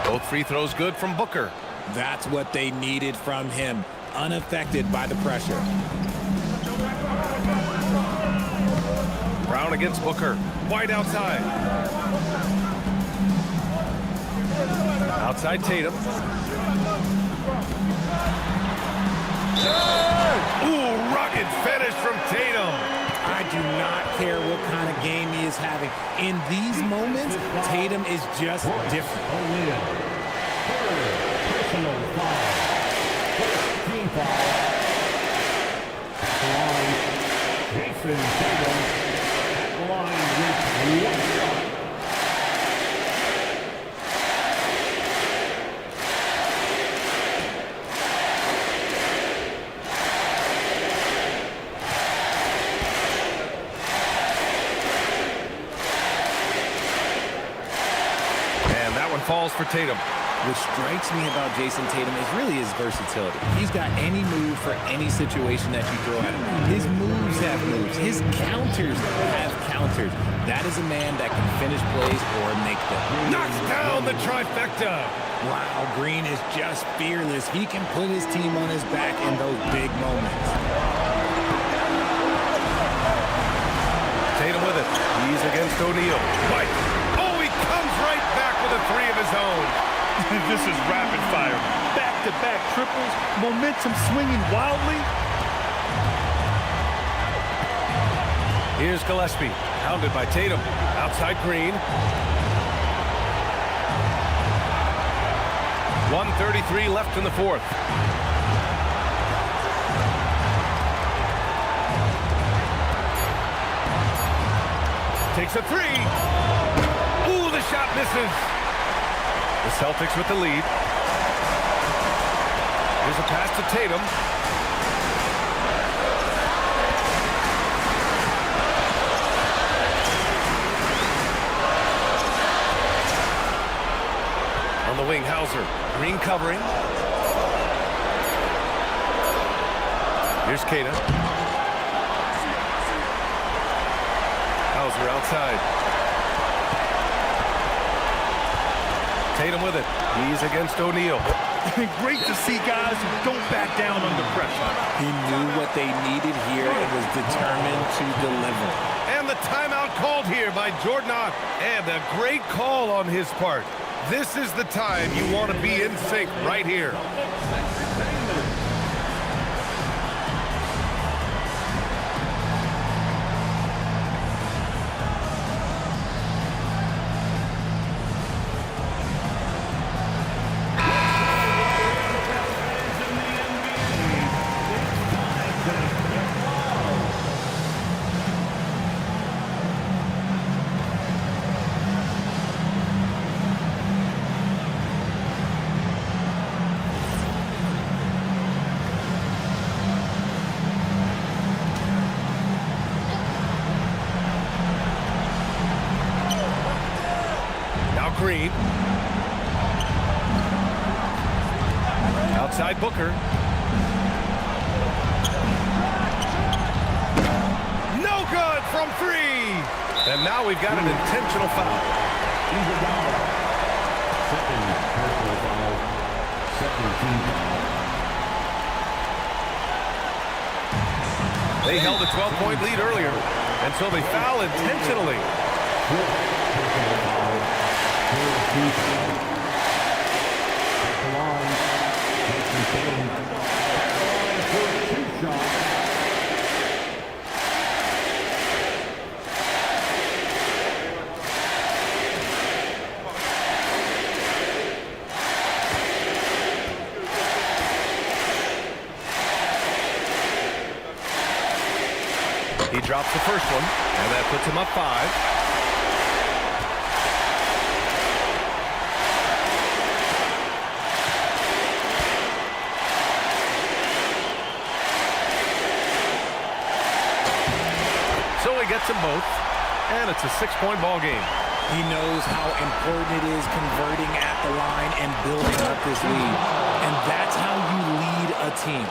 Both free throws good from Booker. That's what they needed from him, unaffected by the pressure. Brown against Booker. White outside. Outside Tatum. Ooh, rugged finish from Tatum. I do not care what kind of game he is having. In these moments, Tatum is just different. Personal foul. Team foul. Jason Tatum at the line with 1 shot. Falls for Tatum. What strikes me about Jason Tatum is really his versatility. He's got any move for any situation that you throw at him. His moves have moves. His counters have counters. That is a man that can finish plays or make them. Knocks down the trifecta. Wow, Green is just fearless. He can put his team on his back in those big moments. Tatum with it. He's against O'Neal. White. Oh, he comes right back with a 3 of his own. This is rapid fire. Back-to-back triples, momentum swinging wildly. Here's Gillespie, hounded by Tatum. Outside Green. 1:33 left in the fourth. Takes a 3. Ooh, the shot misses. The Celtics with the lead. Here's a pass to Tatum. On the wing, Hauser. Green covering. Here's Kata. Hauser outside. Tatum with it. He's against O'Neal. Great to see guys who don't back down under pressure. He knew what they needed here and was determined to deliver. And the timeout called here by Jordan Ott. And a great call on his part. This is the time you want to be in sync right here. Green. Outside Booker. No good from 3. And now we've got an intentional foul. Second personal foul. Second team foul. They held a 12-point lead earlier, and so they foul intentionally. Personal foul. At the line, Jason Tatum. At the line for a 2-shot. He drops the first one, and that puts him up 5. So he gets them both, and it's a 6-point ball game. He knows how important it is converting at the line and building up this lead. And that's how you lead a team,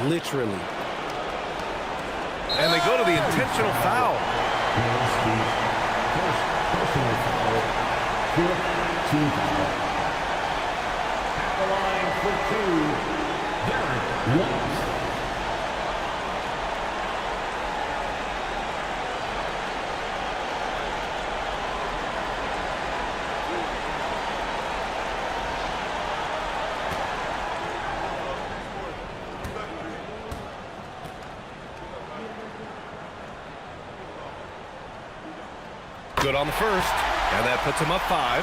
literally. And they go to the intentional foul. First personal foul. Fourth team foul. At the line for 2, Derek White. Good on the first, and that puts him up 5.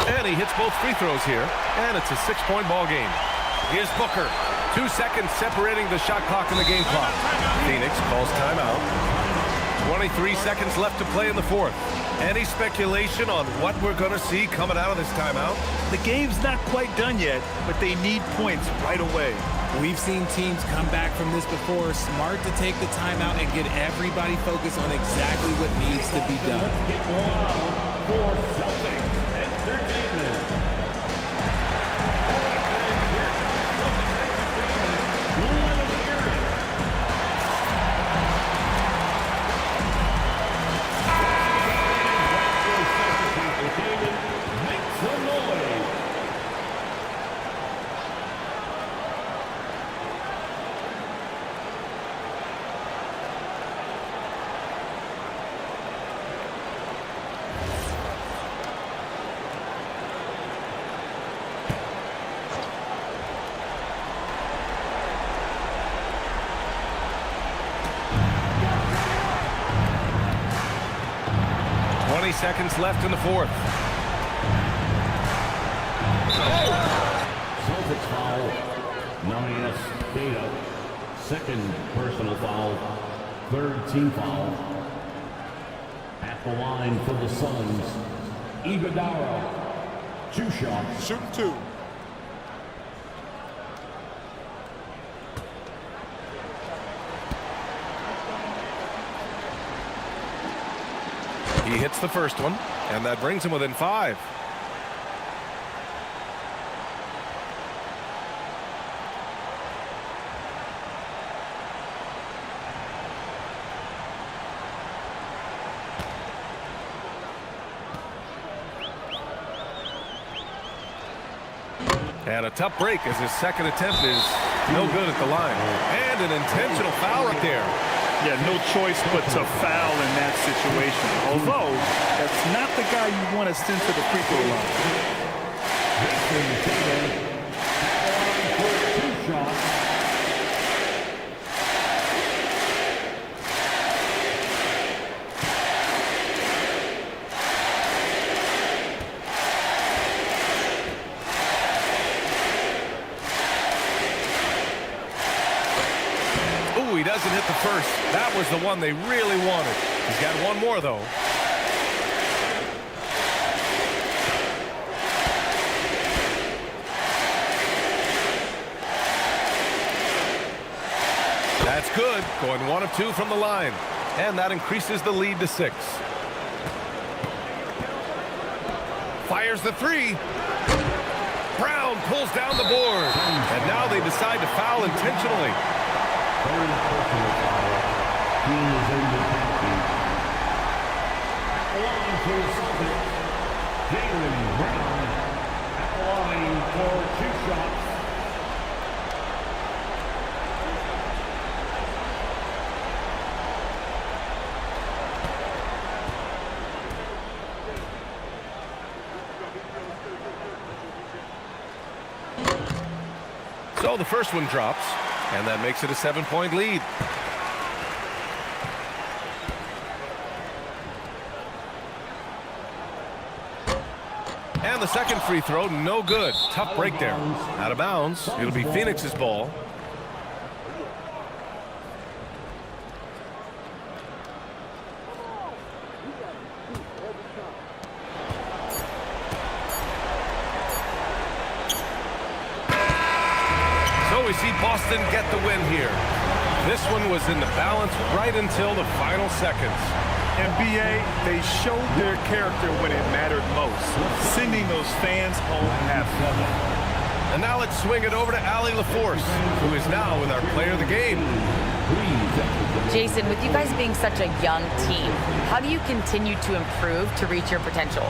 And he hits both free throws here, and it's a 6-point ball game. Here's Booker. 2 seconds separating the shot clock and the game clock. Phoenix calls timeout. 23 seconds left to play in the fourth. Any speculation on what we're going to see coming out of this timeout? The game's not quite done yet, but they need points right away. We've seen teams come back from this before. Smart to take the timeout and get everybody focused on exactly what needs to be done. Get wild for Celtics Entertainment. Seconds left in the fourth. Celtics foul. Nias Tatum. Second personal foul. Third team foul. At the line for the Suns, Iguodala. 2 shots. Shooting 2. He hits the first one, and that brings him within 5. And a tough break as his second attempt is no good at the line. And an intentional foul right there. Yeah, no choice but to foul in that situation. Although, that's not the guy you want to send to the free throw line. He doesn't hit the first. That was the one they really wanted. He's got one more, though. That's good. Going 1 of 2 from the line. And that increases the lead to 6. Fires the 3. Brown pulls down the board. And now they decide to foul intentionally. Third personal foul. He is in the penalty. At the line for the Celtics, Jaylen Brown. At the line for 2 shots. So the first one drops. And that makes it a 7-point lead. And the second free throw, no good. Tough break there. Out of bounds. It'll be Phoenix's ball. We see Boston get the win here. This one was in the balance right until the final seconds. NBA, they showed their character when it mattered most, sending those fans home happy. And now let's swing it over to Allie LaForce, who is now with our player of the game. Jason, with you guys being such a young team, how do you continue to improve to reach your potential?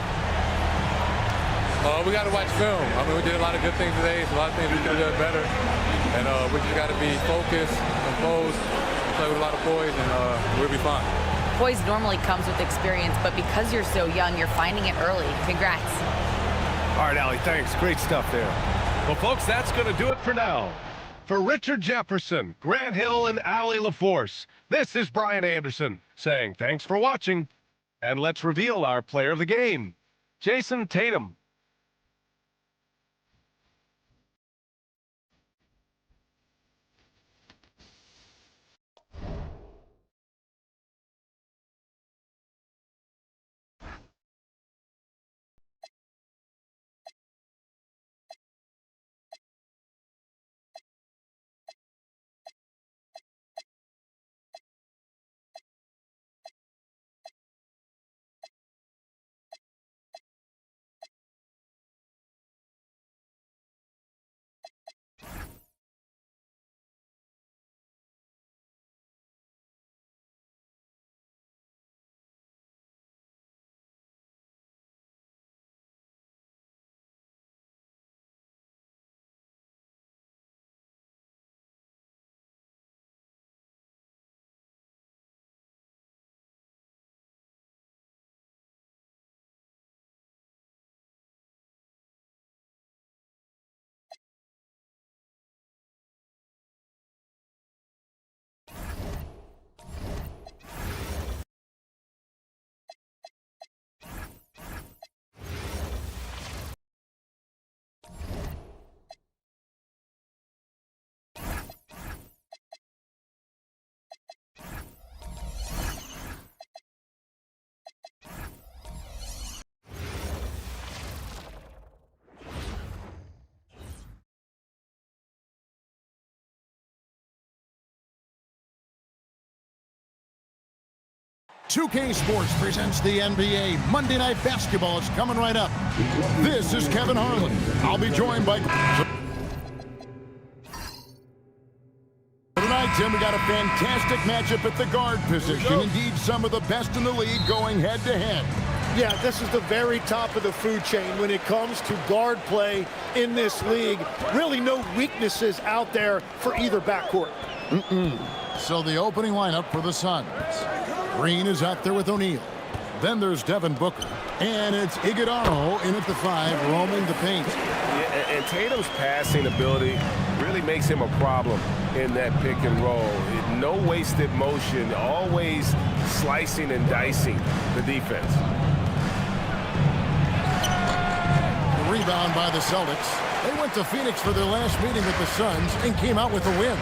We got to watch film. I mean, we did a lot of good things today. So a lot of things we could have done better. And we just got to be focused, composed, play with a lot of poise, and we'll be fine. Poise normally comes with experience, but because you're so young, you're finding it early. Congrats. All right, Allie, thanks. Great stuff there. Well, folks, that's going to do it for now. For Richard Jefferson, Grant Hill, and Allie LaForce, this is Brian Anderson saying thanks for watching. And let's reveal our player of the game, Jason Tatum. $2K Sports presents the NBA. Monday Night Basketball is coming right up. This is Kevin Harlan. I'll be joined by... Tonight, Tim, we got a fantastic matchup at the guard position. Indeed, some of the best in the league going head-to-head. Yeah, this is the very top of the food chain when it comes to guard play in this league. Really no weaknesses out there for either backcourt. So the opening lineup for the Suns. Green is out there with O'Neal. Then there's Devin Booker. And it's Iguodala in at the 5, roaming the paint. Yeah, and Tatum's passing ability really makes him a problem in that pick and roll. No wasted motion, always slicing and dicing the defense. Rebound by the Celtics. They went to Phoenix for their last meeting with the Suns and came out with a win.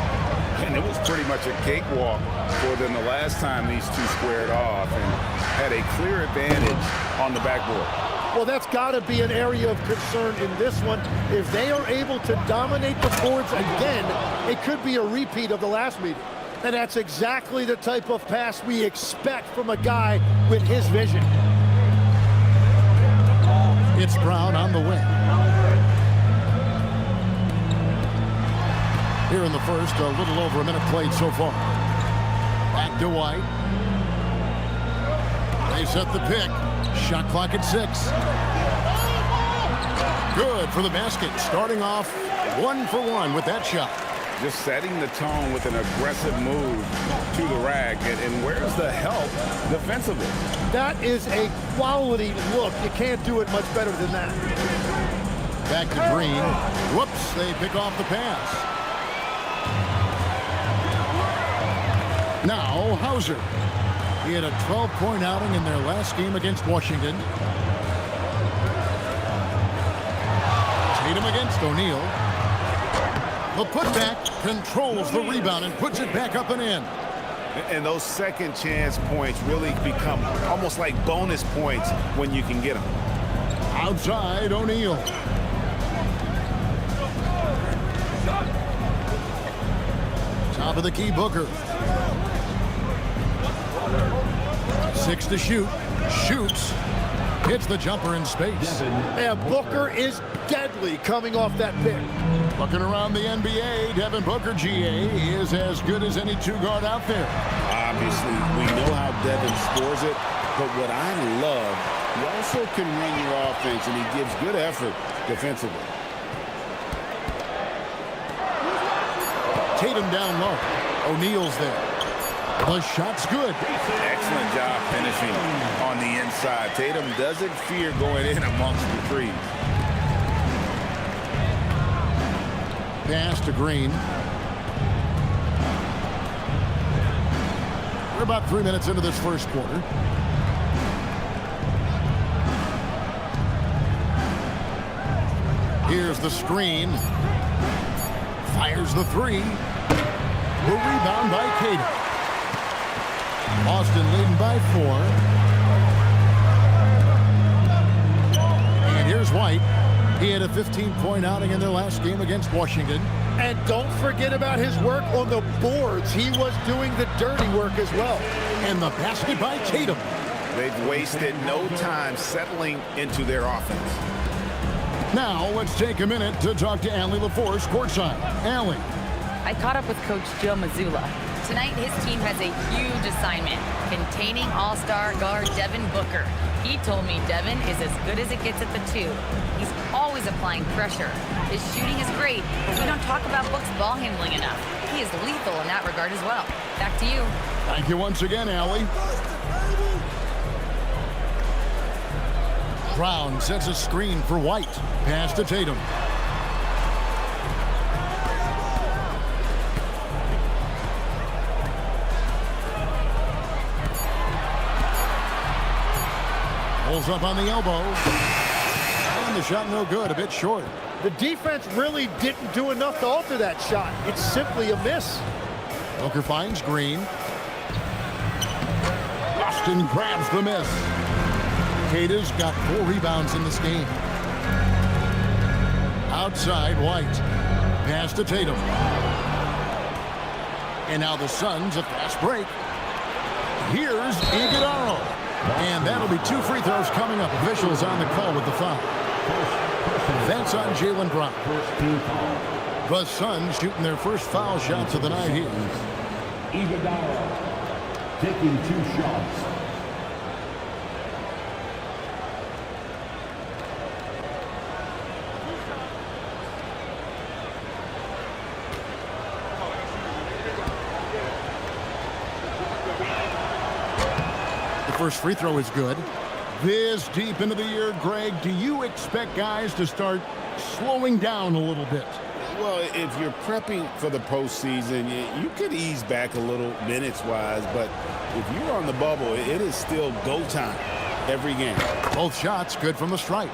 And it was pretty much a cakewalk for them the last time these two squared off and had a clear advantage on the backboard. Well, that's got to be an area of concern in this one. If they are able to dominate the boards again, it could be a repeat of the last meeting. And that's exactly the type of pass we expect from a guy with his vision. It's Brown on the wing. Here in the first, a little over a minute played so far. Back to White. They set the pick. Shot clock at 6. Good for the basket. Starting off 1 for 1 with that shot. Just setting the tone with an aggressive move to the rack. And where's the help defensively? That is a quality look. You can't do it much better than that. Back to Green. Whoops, they pick off the pass. Now, Hauser. He had a 12-point outing in their last game against Washington. Tatum against O'Neal. The putback controls the rebound and puts it back up and in. And those second chance points really become almost like bonus points when you can get them. Outside, O'Neal. Top of the key, Booker. 6 to shoot. Shoots. Hits the jumper in space. And Booker is deadly coming off that pick. Looking around the NBA, Devin Booker, GA, is as good as any two-guard out there. Obviously, we know how Devin scores it, but what I love, he also can run your offense, and he gives good effort defensively. Tatum down low. O'Neal's there. The shot's good. Excellent job finishing on the inside. Tatum doesn't fear going in amongst the threes. Pass to Green. We're about 3 minutes into this first quarter. Here's the screen. Fires the 3. The rebound by Tatum. Boston leading by 4. And here's White. He had a 15-point outing in their last game against Washington. And don't forget about his work on the boards. He was doing the dirty work as well. And the basket by Tatum. They've wasted no time settling into their offense. Now let's take a minute to talk to Allie LaForce courtside. Allie. I caught up with Coach Joe Mazzulla. Tonight, his team has a huge assignment, containing all-star guard Devin Booker. He told me Devin is as good as it gets at the 2. He's always applying pressure. His shooting is great, but we don't talk about Book's ball handling enough. He is lethal in that regard as well. Back to you. Thank you once again, Allie. Brown sets a screen for White. Pass to Tatum. Pulls up on the elbow. And the shot no good, a bit short. The defense really didn't do enough to alter that shot. It's simply a miss. Booker finds Green. Boston grabs the miss. Tatum's got 4 rebounds in this game. Outside, White. Pass to Tatum. And now the Suns, a fast break. Here's Iguodala. And that'll be 2 free throws coming up. Officials on the call with the foul. That's on Jaylen Brown. The Suns shooting their first foul shots of the night here. Iguodala taking 2 shots. first free throw is good. This deep into the year, Greg, do you expect guys to start slowing down a little bit? Well, if you're prepping for the postseason, you could ease back a little minutes-wise, but if you're on the bubble, it is still go time every game. Both shots good from the stripe.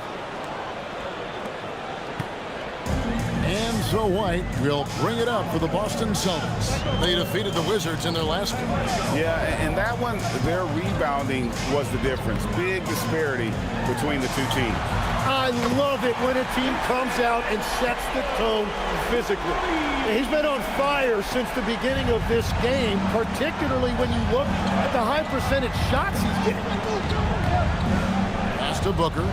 And so White will bring it up for the Boston Celtics. They defeated the Wizards in their last game. Yeah, and that one, their rebounding was the difference. Big disparity between the two teams. I love it when a team comes out and sets the tone physically. He's been on fire since the beginning of this game, particularly when you look at the high percentage shots he's getting. Pass to Booker.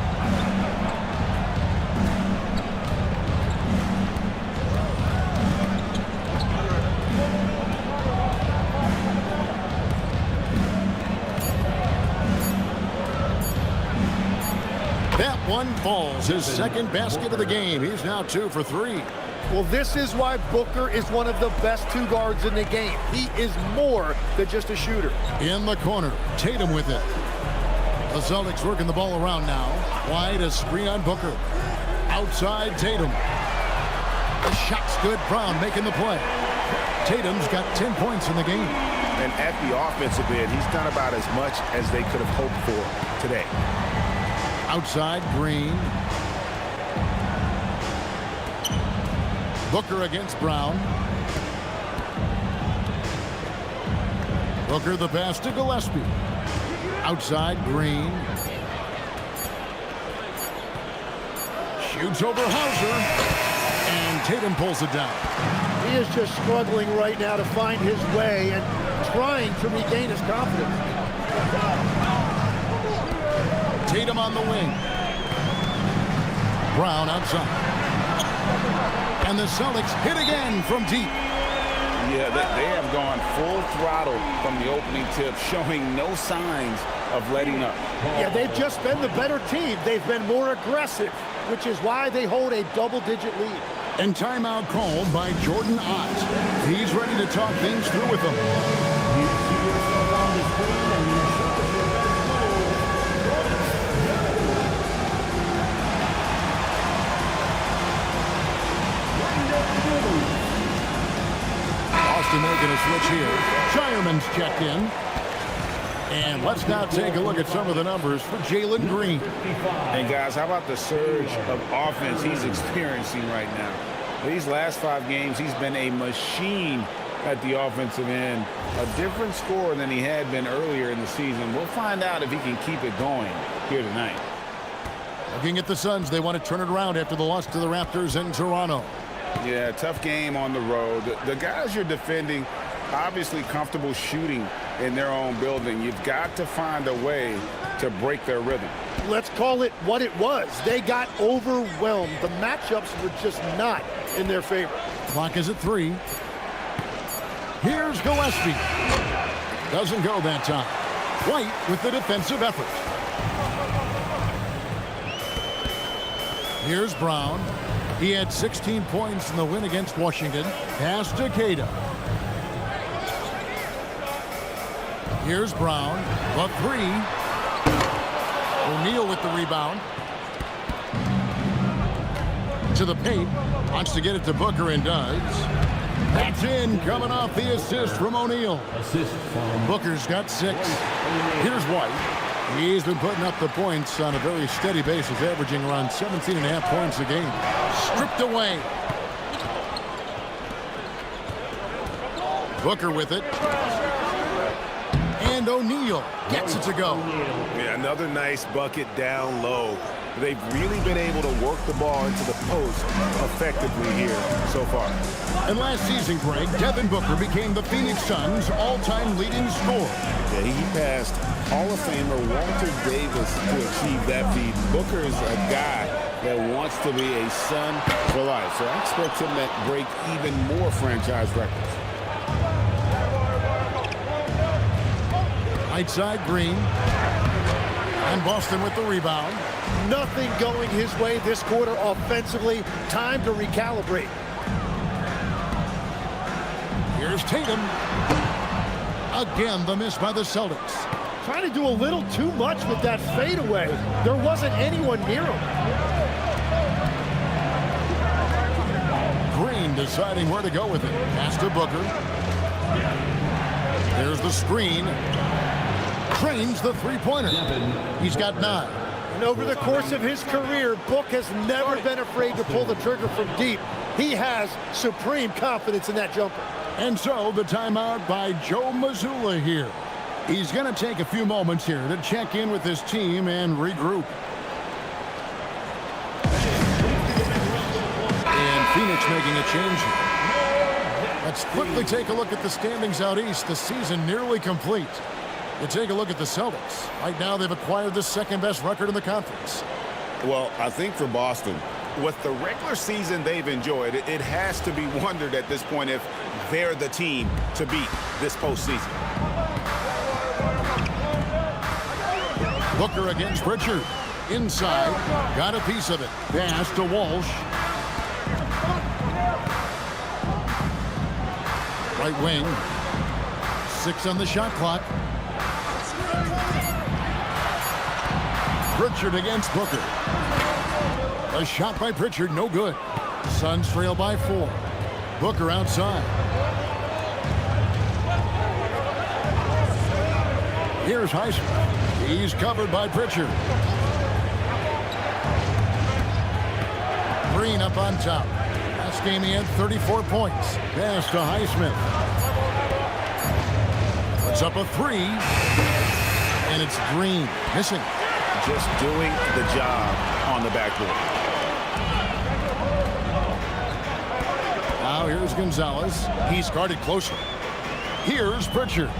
That one falls, his second basket of the game. He's now 2 for 3. Well, this is why Booker is one of the best two guards in the game. He is more than just a shooter. In the corner, Tatum with it. The Celtics working the ball around now. White, a screen on Booker. Outside, Tatum. The shot's good. Brown making the play. Tatum's got 10 points in the game. And at the offensive end, he's done about as much as they could have hoped for today. Outside, Green. Booker against Brown. Booker the pass to Gillespie. Outside, Green. Shoots over Hauser. And Tatum pulls it down. He is just struggling right now to find his way and trying to regain his confidence. Tatum on the wing. Brown outside. And the Celtics hit again from deep. Yeah, they have gone full throttle from the opening tip, showing no signs of letting up. Yeah, they've just been the better team. They've been more aggressive, which is why they hold a double-digit lead. And timeout called by Jordan Ott. He's ready to talk things through with them. You see yourself on the screen and you show Boston making a switch here. Shireman's checked in. And let's now take a look at some of the numbers for Jalen Green. And guys, how about the surge of offense he's experiencing right now? These last 5 games, he's been a machine at the offensive end. A different scorer than he had been earlier in the season. We'll find out if he can keep it going here tonight. Looking at the Suns, they want to turn it around after the loss to the Raptors in Toronto. Yeah, tough game on the road. The guys you're defending, obviously comfortable shooting in their own building. You've got to find a way to break their rhythm. Let's call it what it was. They got overwhelmed. The matchups were just not in their favor. Clock is at 3. Here's Gillespie. Doesn't go that time. White with the defensive effort. Here's Brown. He had 16 points in the win against Washington. Pass to Tatum. Here's Brown. The 3. O'Neal with the rebound. To the paint. Wants to get it to Booker and does. That's in, coming off the assist from O'Neal. assist from Booker's got 6. Here's White. He's been putting up the points on a very steady basis, averaging around 17.5 points a game. Stripped away. Booker with it. And O'Neal gets it to go. Yeah, another nice bucket down low. They've really been able to work the ball into the post effectively here so far. And last season, Greg, Devin Booker became the Phoenix Suns' all-time leading scorer. Yeah, he passed Hall of Famer Walter Davis to achieve that feat. Booker is a guy that wants to be a Sun for life, so I expect him to break even more franchise records. Right side, Green. And Boston with the rebound. Nothing going his way this quarter offensively. Time to recalibrate. Here's Tatum. Again, the miss by the Celtics. trying to do a little too much with that fadeaway. There wasn't anyone near him. Green deciding where to go with it. Pass to Booker. There's the screen. Trains the three-pointer. He's got 9. And over the course of his career, Book has never been afraid to pull the trigger from deep. He has supreme confidence in that jumper. And so the timeout by Joe Mazzulla here. He's going to take a few moments here to check in with his team and regroup. And Phoenix making a change. Let's quickly take a look at the standings out east. The season nearly complete. You take a look at the Celtics. Right now they've acquired the second-best record in the conference. Well, I think for Boston, with the regular season they've enjoyed, it has to be wondered at this point if they're the team to beat this postseason. Booker against Pritchard. Inside. Got a piece of it. Pass to Walsh. Right wing. 6 on the shot clock. Pritchard against Booker. A shot by Pritchard, no good. Suns trail by 4. Booker outside. Here's Highsmith. He's covered by Pritchard. Green up on top. Last game he had 34 points. Pass to Highsmith. Puts up a 3. And it's Green. Missing. Just doing the job on the backboard. Now here's Gonzalez. He's guarded closer. Here's Pritchard.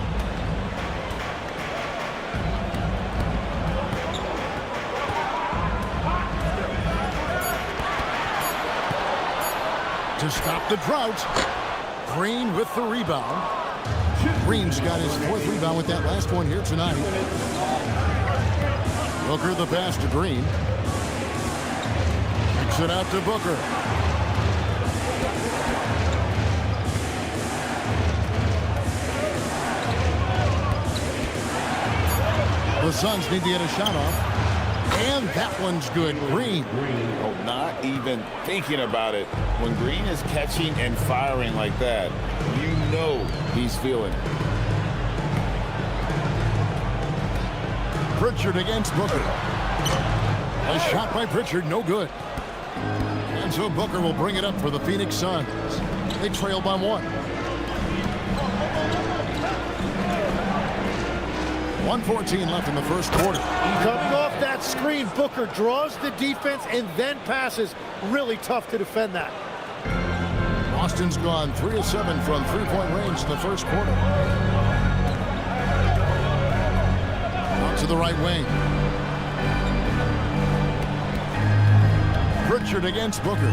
To stop the drought. Green with the rebound. Green's got his 4th rebound with that last one here tonight. Booker the pass to Green. Kicks it out to Booker. The Suns need to get a shot off. And that one's good. Green. Oh, not even thinking about it. When Green is catching and firing like that, you know he's feeling it. Pritchard against Booker. A shot by Pritchard, no good. And so Booker will bring it up for the Phoenix Suns. They trail by 1. 1:14 left in the first quarter. Coming off that screen, Booker draws the defense and then passes. Really tough to defend that. Boston's gone 3 of 7 from three-point range in the first quarter. Out to the right wing. Pritchard against Booker.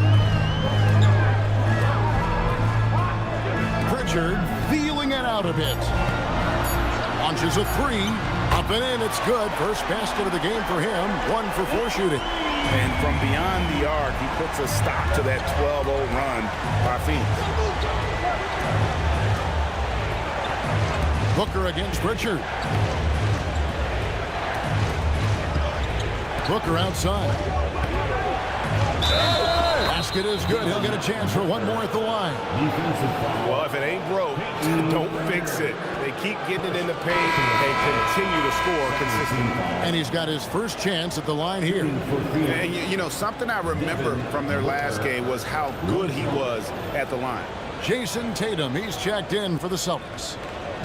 Pritchard feeling it out a bit. Launches a 3. Up and in, it's good. First basket of the game for him. 1 for 4 shooting. And from beyond the arc, he puts a stop to that 12-0 run by Phoenix. Booker against Pritchard. Booker outside. Basket is good. He'll get a chance for one more at the line. Well, if it ain't broke, don't fix it. They keep getting it in the paint and continue to score consistently. And he's got his first chance at the line here. And you know, something I remember from their last game was how good he was at the line. Jason Tatum, he's checked in for the Celtics.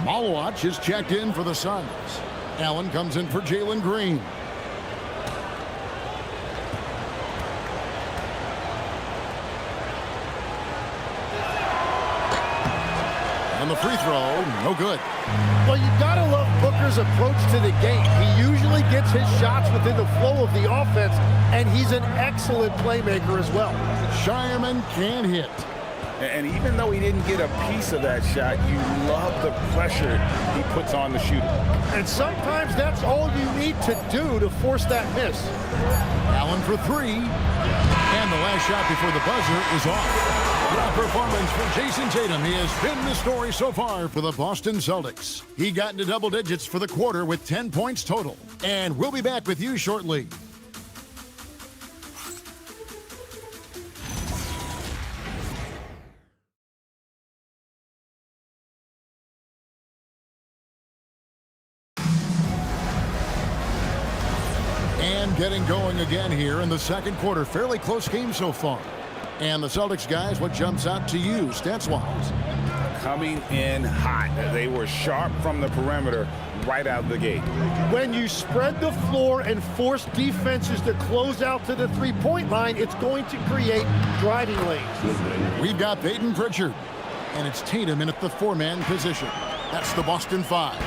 Malwatch is checked in for the Suns. Allen comes in for Jalen Green. And the free throw, no good. Well, you gotta love Booker's approach to the game. He usually gets his shots within the flow of the offense, and he's an excellent playmaker as well. Shireman can hit. And even though he didn't get a piece of that shot, you love the pressure he puts on the shooter. And sometimes that's all you need to do to force that miss. Allen for 3. And the last shot before the buzzer is off. performance for Jason Tatum. He has been the story so far for the Boston Celtics. He got into double digits for the quarter with 10 points total. And we'll be back with you shortly. And getting going again here in the second quarter. Fairly close game so far. And the Celtics guys, what jumps out to you stats-wise? Coming in hot. They were sharp from the perimeter right out the gate. When you spread the floor and force defenses to close out to the three-point line, it's going to create driving lanes. We've got Peyton Pritchard, and it's Tatum in at the four-man position. That's the Boston Five.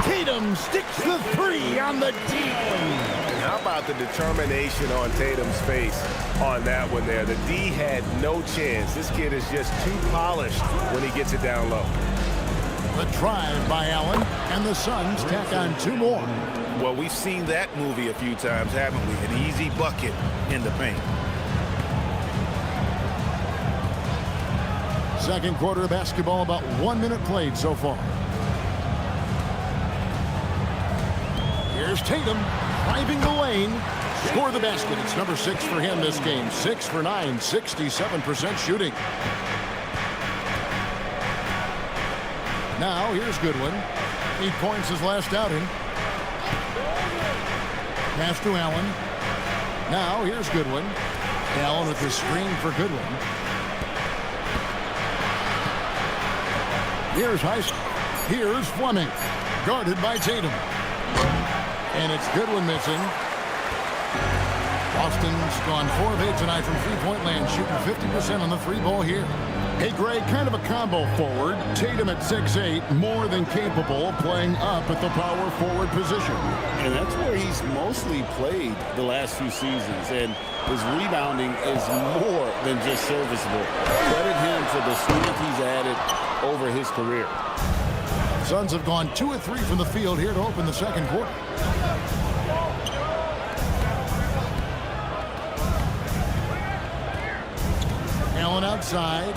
Tatum sticks the three on the D. How about the determination on Tatum's face on that one there? The D had no chance. This kid is just too polished when he gets it down low. The drive by Allen, and the Suns tack on two more. Well, we've seen that movie a few times, haven't we? An easy bucket in the paint. Second quarter of basketball, about 1 minute played so far. Here's Tatum driving the lane. Score the basket. It's number 6 for him this game. 6 for 9, 67% shooting. Now here's Goodwin. 8 points his last outing. Pass to Allen. Now here's Goodwin. Allen with the screen for Goodwin. Here's Heist. Here's Fleming. Guarded by Tatum. And it's Goodwin missing. Boston's gone 4 of 8 tonight from three-point land, shooting 50% on the three ball here. Hey, Greg, kind of a combo forward. Tatum at 6'8", more than capable, playing up at the power forward position. And that's where he's mostly played the last few seasons. And his rebounding is more than just serviceable. Credit him for the strength he's added over his career. Suns have gone 2 of 3 from the field here to open the second quarter. Allen outside.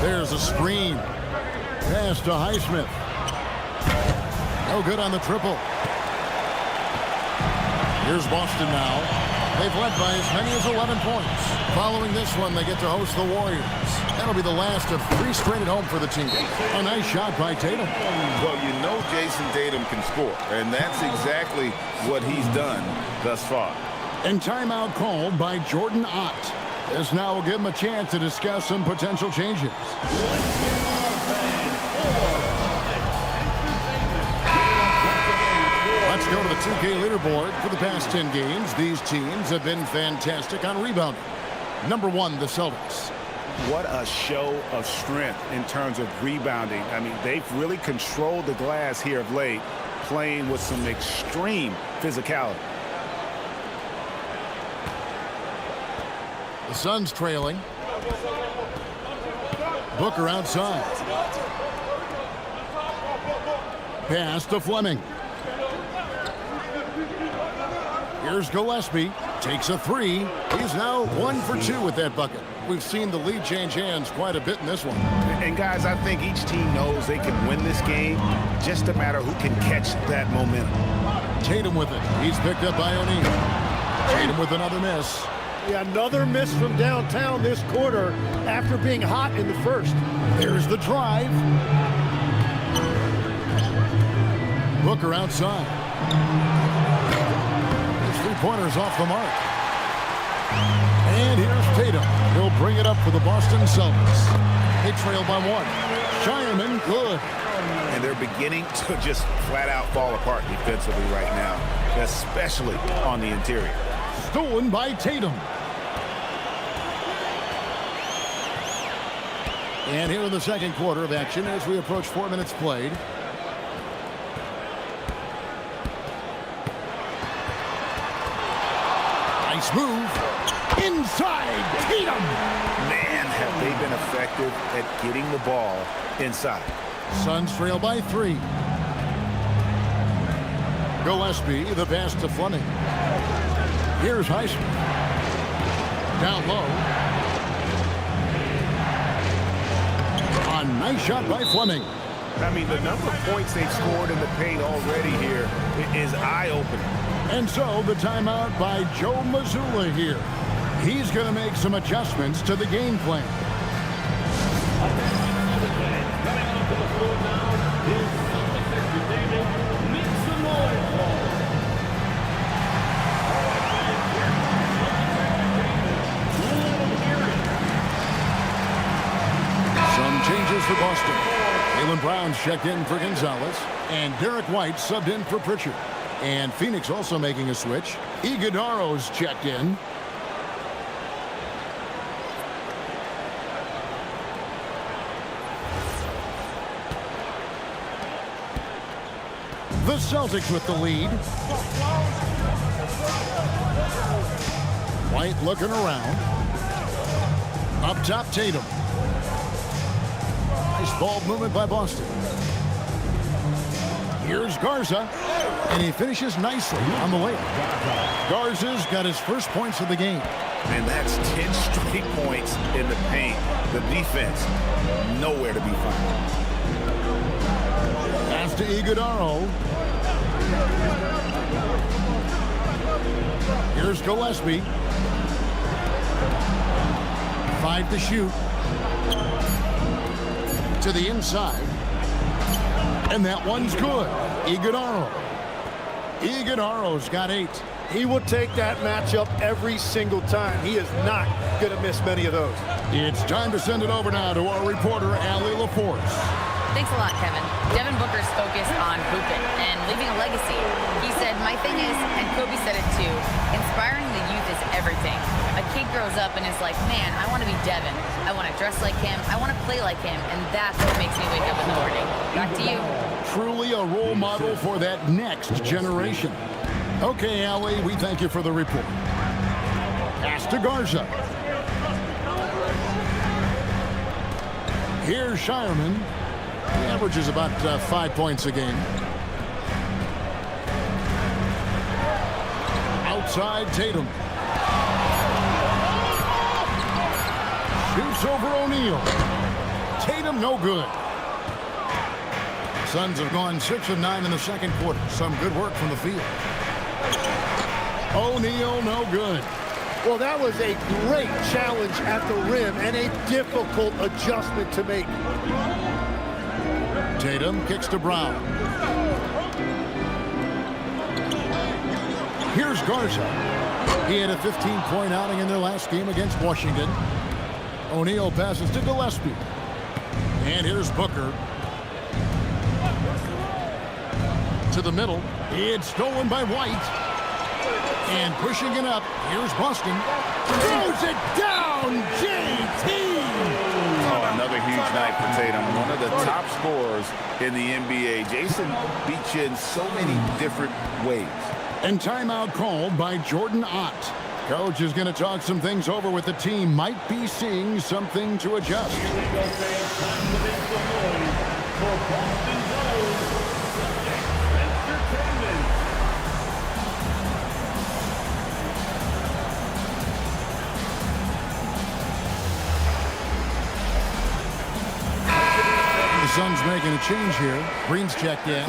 There's a screen. Pass to Highsmith. No good on the triple. Here's Boston now. They've led by as many as 11 points. Following this one, they get to host the Warriors. That'll be the last of 3 straight at home for the team. A nice shot by Tatum. Well, you know Jason Tatum can score, and that's exactly what he's done thus far. And timeout called by Jordan Ott. This now will give him a chance to discuss some potential changes. Let's go to the 2K leaderboard. For the past 10 games, these teams have been fantastic on rebounding. Number 1, the Celtics. What a show of strength in terms of rebounding. I mean, they've really controlled the glass here of late, playing with some extreme physicality. The Suns trailing. Booker outside. Pass to Fleming. Here's Gillespie. Takes a 3. He's now 1 for 2 with that bucket. We've seen the lead change hands quite a bit in this one. And guys, I think each team knows they can win this game. Just a matter who can catch that momentum. Tatum with it. He's picked up by O'Neal. Tatum with another miss. Yeah, another miss from downtown this quarter after being hot in the first. There's the drive. Booker outside. His three-pointer's off the mark. And here's Tatum. He'll bring it up for the Boston Celtics. They trail by 1. Shireman, good. And they're beginning to just flat out fall apart defensively right now, especially on the interior. Stolen by Tatum. And here in the second quarter of action as we approach 4 minutes played. Nice move. Inside Tatum. Man, have they been effective at getting the ball inside. Suns trail by 3. Gillespie, the pass to Fleming. Here's Heisman. Down low. A nice shot by Fleming. I mean, the number of points they've scored in the paint already here is eye-opening. And so the timeout by Joe Mazzulla here. He's going to make some adjustments to the game plan. Some changes for Boston. Jaylen Brown's checked in for Gonzalez, and Derek White subbed in for Pritchard. And Phoenix also making a switch. Iguodaro's checked in. The Celtics with the lead. White looking around. Up top, Tatum. Nice ball movement by Boston. Here's Garza, and he finishes nicely on the layup. Garza's got his first points of the game. And that's 10 straight points in the paint. The defense, nowhere to be found. Pass to Iguodaro. Here's Gillespie. 5 to shoot. To the inside. And that one's good. Iguodaro. Iguodaro's got 8. He will take that matchup every single time. He is not going to miss many of those. It's time to send it over now to our reporter, Allie LaForce. Thanks a lot, Kevin. Devin Booker's focused on hooping and leaving a legacy. He said, my thing is, and Kobe said it too, inspiring the youth is everything. A kid grows up and is like, man, I want to be Devin. I want to dress like him. I want to play like him. And that's what makes me wake up in the morning. Back to you. Truly a role model for that next generation. Okay, Allie, we thank you for the report. Pass to Garza. Here's Shireman. He averages about 5 points a game. Outside, Tatum. Shoots over O'Neal. Tatum, no good. Suns have gone 6 of 9 in the second quarter. Some good work from the field. O'Neal, no good. Well, that was a great challenge at the rim and a difficult adjustment to make. Tatum kicks to Brown. Here's Garza. He had a 15-point outing in their last game against Washington. O'Neal passes to Gillespie. And here's Booker. To the middle. It's stolen by White. And pushing it up. Here's Boston. Throws it down. JT. Oh, another huge night for Tatum. One of the top scorers in the NBA. Jason beats you in so many different ways. And timeout called by Jordan Ott. Coach is going to talk some things over with the team. Might be seeing something to adjust. Here we go, fans. Time to make some noise for Boston Entertainment. The Suns making a change here. Green's checked in.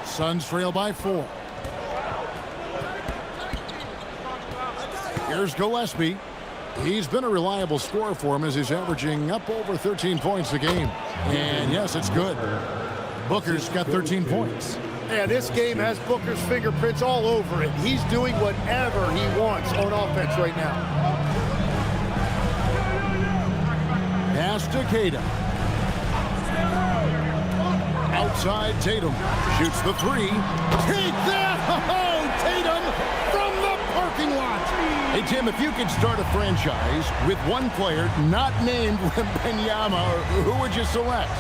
Suns trail by 4. Here's Gillespie. He's been a reliable scorer for him as he's averaging up over 13 points a game. And yes, it's good. Booker's got 13 points. Yeah, this game has Booker's fingerprints all over it. He's doing whatever he wants on offense right now. Pass to Tatum. Outside, Tatum shoots the 3. Take that! Oh, Tatum from the parking lot. Hey, Tim, if you could start a franchise with one player not named Wembanyama, who would you select?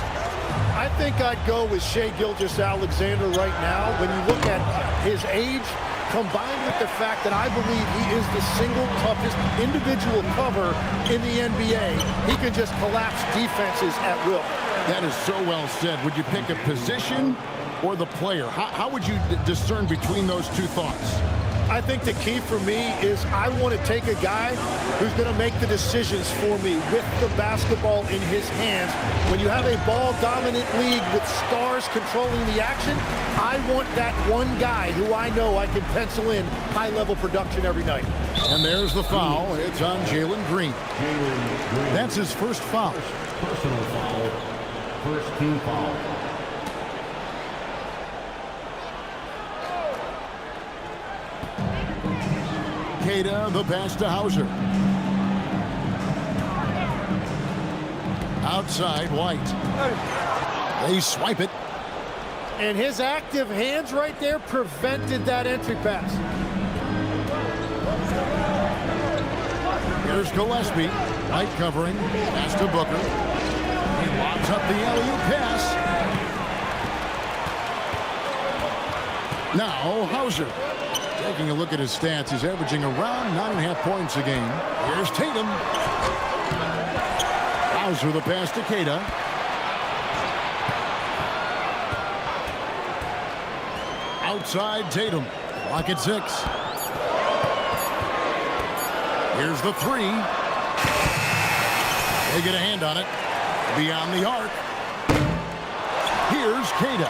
I think I'd go with Shai Gilgeous-Alexander right now. When you look at his age, combined with the fact that I believe he is the single toughest individual cover in the NBA, he can just collapse defenses at will. That is so well said. Would you pick a position or the player? How would you discern between those two thoughts? I think the key for me is I want to take a guy who's going to make the decisions for me with the basketball in his hands. When you have a ball-dominant league with stars controlling the action, I want that one guy who I know I can pencil in high-level production every night. And there's the foul. It's on Jalen Green. That's his first foul. Personal foul. First team foul. Queta, the pass to Hauser. Outside, White. They swipe it. And his active hands right there prevented that entry pass. Here's Gillespie. White covering. Pass to Booker. He lobs up the alley-oop pass. Now, Hauser. Taking a look at his stats, he's averaging around 9.5 points a game. Here's Tatum. Hauser the pass to Queta. Outside Tatum. Clock at 6. Here's the 3. They get a hand on it. Beyond the arc. Here's Queta.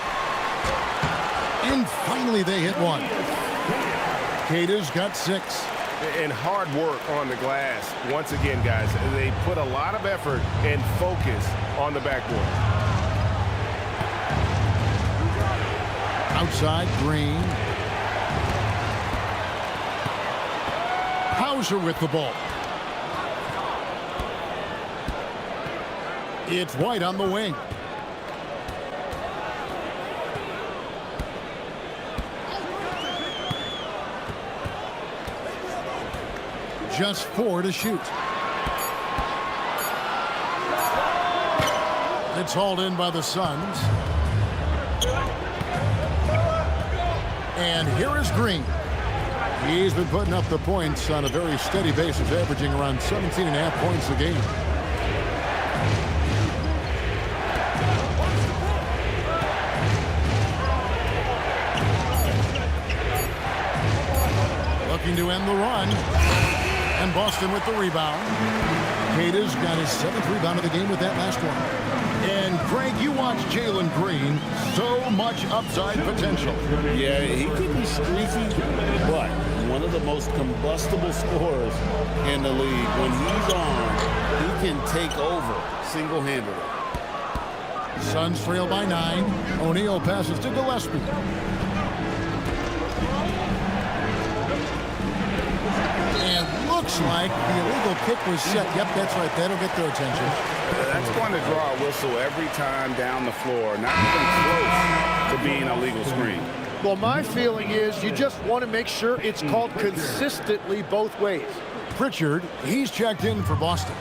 And finally they hit one. Queta's got 6. And hard work on the glass. Once again, guys, they put a lot of effort and focus on the backboard. Outside, Green. Hauser with the ball. It's White on the wing. Just 4 to shoot. It's hauled in by the Suns. And here is Green. He's been putting up the points on a very steady basis, averaging around 17.5 points a game. Looking to end the run. And Boston with the rebound. Queta's got his 7th rebound of the game with that last one. And Greg, you watch Jalen Green. So much upside potential. Yeah, he could be streaky, but one of the most combustible scorers in the league. When he's on, he can take over single-handedly. Suns trail by 9. O'Neal passes to Gillespie. And looks like the illegal kick was set. Yep, that's right. That'll get their attention. That's going to draw a whistle every time down the floor. Not even close to being a legal screen. Well, my feeling is you just want to make sure it's called consistently both ways. Pritchard, he's checked in for Boston.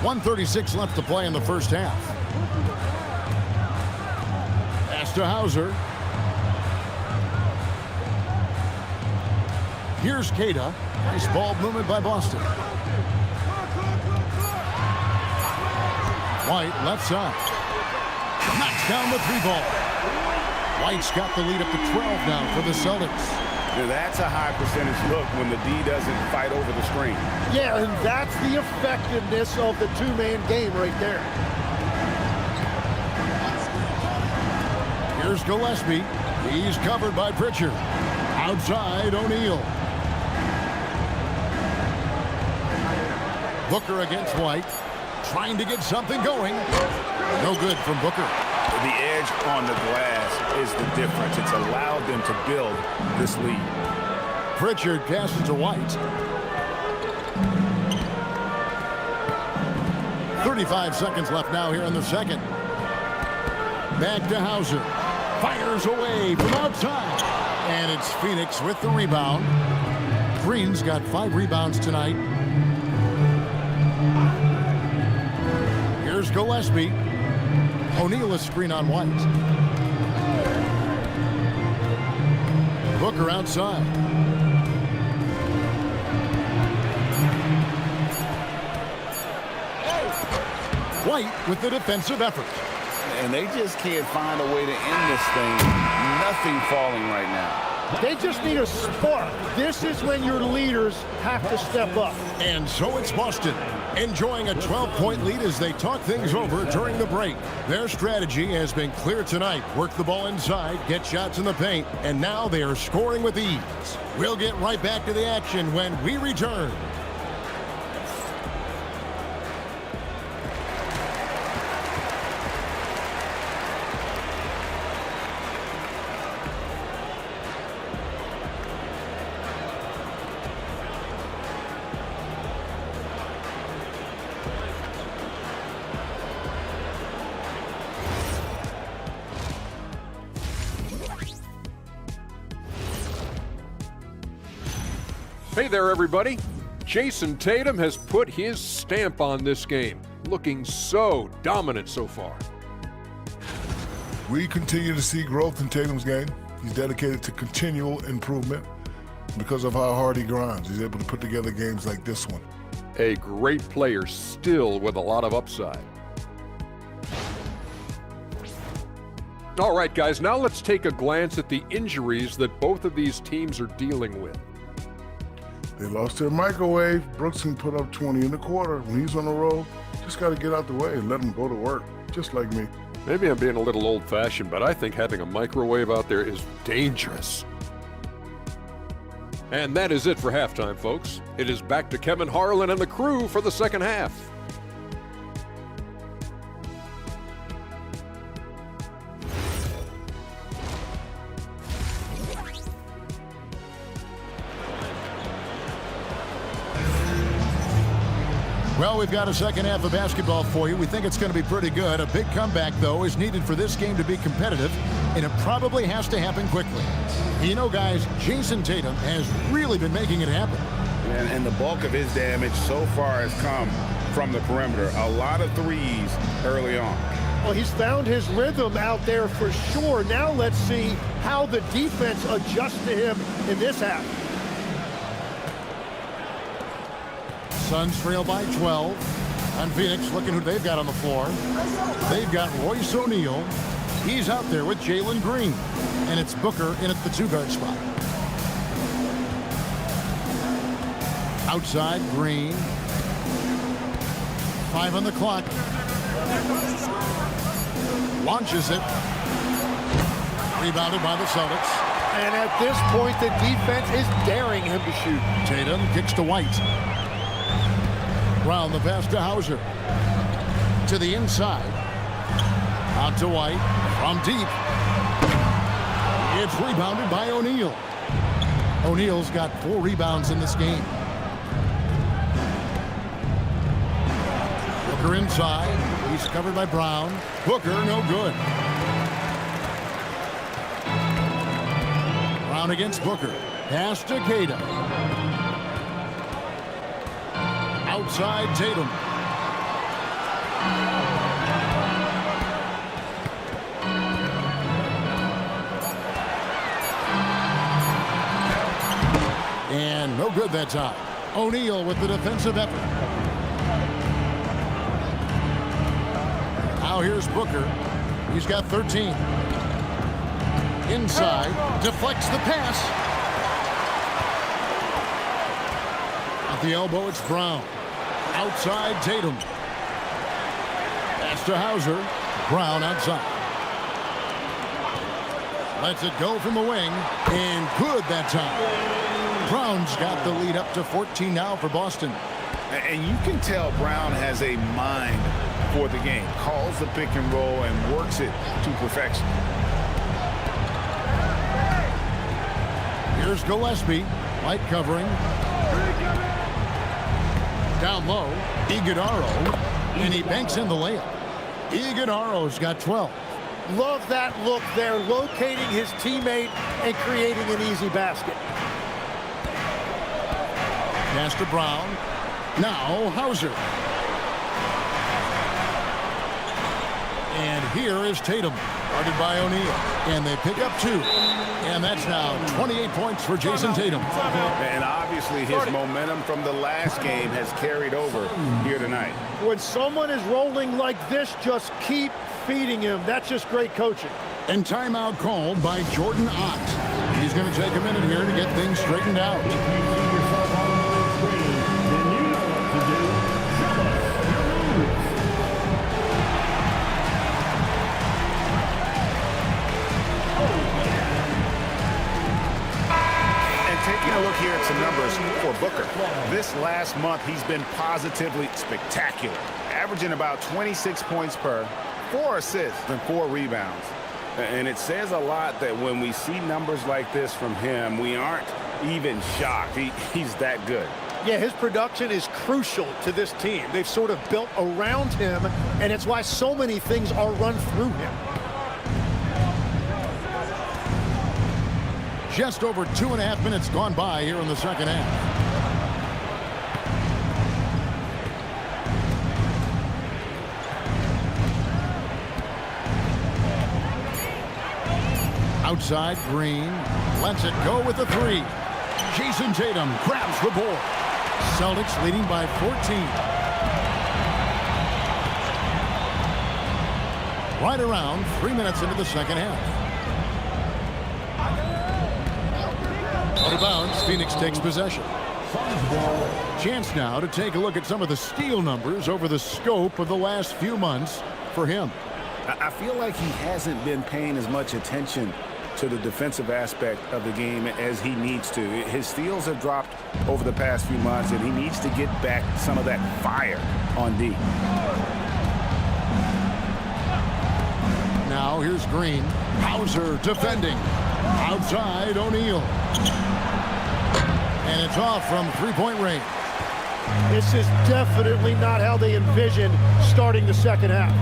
1:36 left to play in the first half. Pass to Hauser. Here's Queta. Nice ball movement by Boston. White left side. Knocks down the 3-ball. White's got the lead up to 12 now for the Celtics. Now that's a high percentage look when the D doesn't fight over the screen. Yeah, and that's the effectiveness of the two-man game right there. Here's Gillespie. He's covered by Pritchard. Outside, O'Neal. Booker against White. Trying to get something going. No good from Booker. The edge on the glass is the difference. It's allowed them to build this lead. Pritchard passes to White. 35 seconds left now here in the second. Back to Hauser. Fires away from outside. And it's Phoenix with the rebound. Green's got 5 rebounds tonight. Here's Gillespie. O'Neal is screen on White. Booker outside. White with the defensive effort. And they just can't find a way to end this thing. Nothing falling right now. They just need a spark. This is when your leaders have to step up. And so it's Boston, enjoying a 12-point lead as they talk things over during the break. Their strategy has been clear tonight. Work the ball inside, get shots in the paint, and now they are scoring with ease. We'll get right back to the action when we return. Hey there, everybody. Jason Tatum has put his stamp on this game, looking so dominant so far. We continue to see growth in Tatum's game. He's dedicated to continual improvement. Because of how hard he grinds, he's able to put together games like this one. A great player still with a lot of upside. All right, guys, now let's take a glance at the injuries that both of these teams are dealing with. They lost their microwave. Brooks can put up 20 in the quarter. When he's on the roll, just got to get out the way and let him go to work, just like me. Maybe I'm being a little old-fashioned, but I think having a microwave out there is dangerous. And that is it for halftime, folks. It is back to Kevin Harlan and the crew for the second half. Well, we've got a second half of basketball for you. We think it's going to be pretty good. A big comeback, though, is needed for this game to be competitive, and it probably has to happen quickly. You know, guys, Jason Tatum has really been making it happen. And the bulk of his damage so far has come from the perimeter. A lot of threes early on. Well, he's found his rhythm out there for sure. Now let's see how the defense adjusts to him in this half. Suns trail by 12. On Phoenix, looking who they've got on the floor. They've got Royce O'Neal. He's out there with Jalen Green. And it's Booker in at the two-guard spot. Outside, Green. 5 on the clock. Launches it. Rebounded by the Celtics. And at this point, the defense is daring him to shoot. Tatum kicks to White. Brown the pass to Hauser. To the inside. Out to White. From deep. It's rebounded by O'Neal. O'Neal's got 4 rebounds in this game. Booker inside. He's covered by Brown. Booker no good. Brown against Booker. Pass to Tatum. Outside Tatum. And no good that time. O'Neal with the defensive effort. Now here's Booker. He's got 13. Inside. Deflects the pass. At the elbow, it's Brown. Outside Tatum. Pass to Hauser. Brown outside. Lets it go from the wing. And good that time. Brown's got the lead up to 14 now for Boston. And you can tell Brown has a mind for the game. Calls the pick and roll and works it to perfection. Here's Gillespie. Light covering. Down low. Iguodaro. And he banks in the layup. Iguodaro's got 12. Love that look there, locating his teammate and creating an easy basket. Pass to Brown. Now Hauser. And here is Tatum, guarded by O'Neal. And they pick up 2. And that's now 28 points for Jason Tatum. And obviously his momentum from the last game has carried over here tonight. When someone is rolling like this, just keep feeding him. That's just great coaching. And timeout called by Jordan Ott. He's going to take a minute here to get things straightened out. Taking a look here at some numbers for Booker. This last month, he's been positively spectacular, averaging about 26 points per, 4 assists and 4 rebounds. And it says a lot that when we see numbers like this from him, we aren't even shocked. He's that good. Yeah, his production is crucial to this team. They've sort of built around him, and it's why so many things are run through him. Just over 2.5 minutes gone by here in the second half. Outside, Green lets it go with the 3. Jason Tatum grabs the board. Celtics leading by 14. Right around 3 minutes into the second half. Out of bounds, Phoenix takes possession. Chance now to take a look at some of the steal numbers over the scope of the last few months for him. I feel like he hasn't been paying as much attention to the defensive aspect of the game as he needs to. His steals have dropped over the past few months, and he needs to get back some of that fire on D. Now here's Green. Hauser defending. Outside, O'Neal. And it's off from three-point range. This is definitely not how they envisioned starting the second half.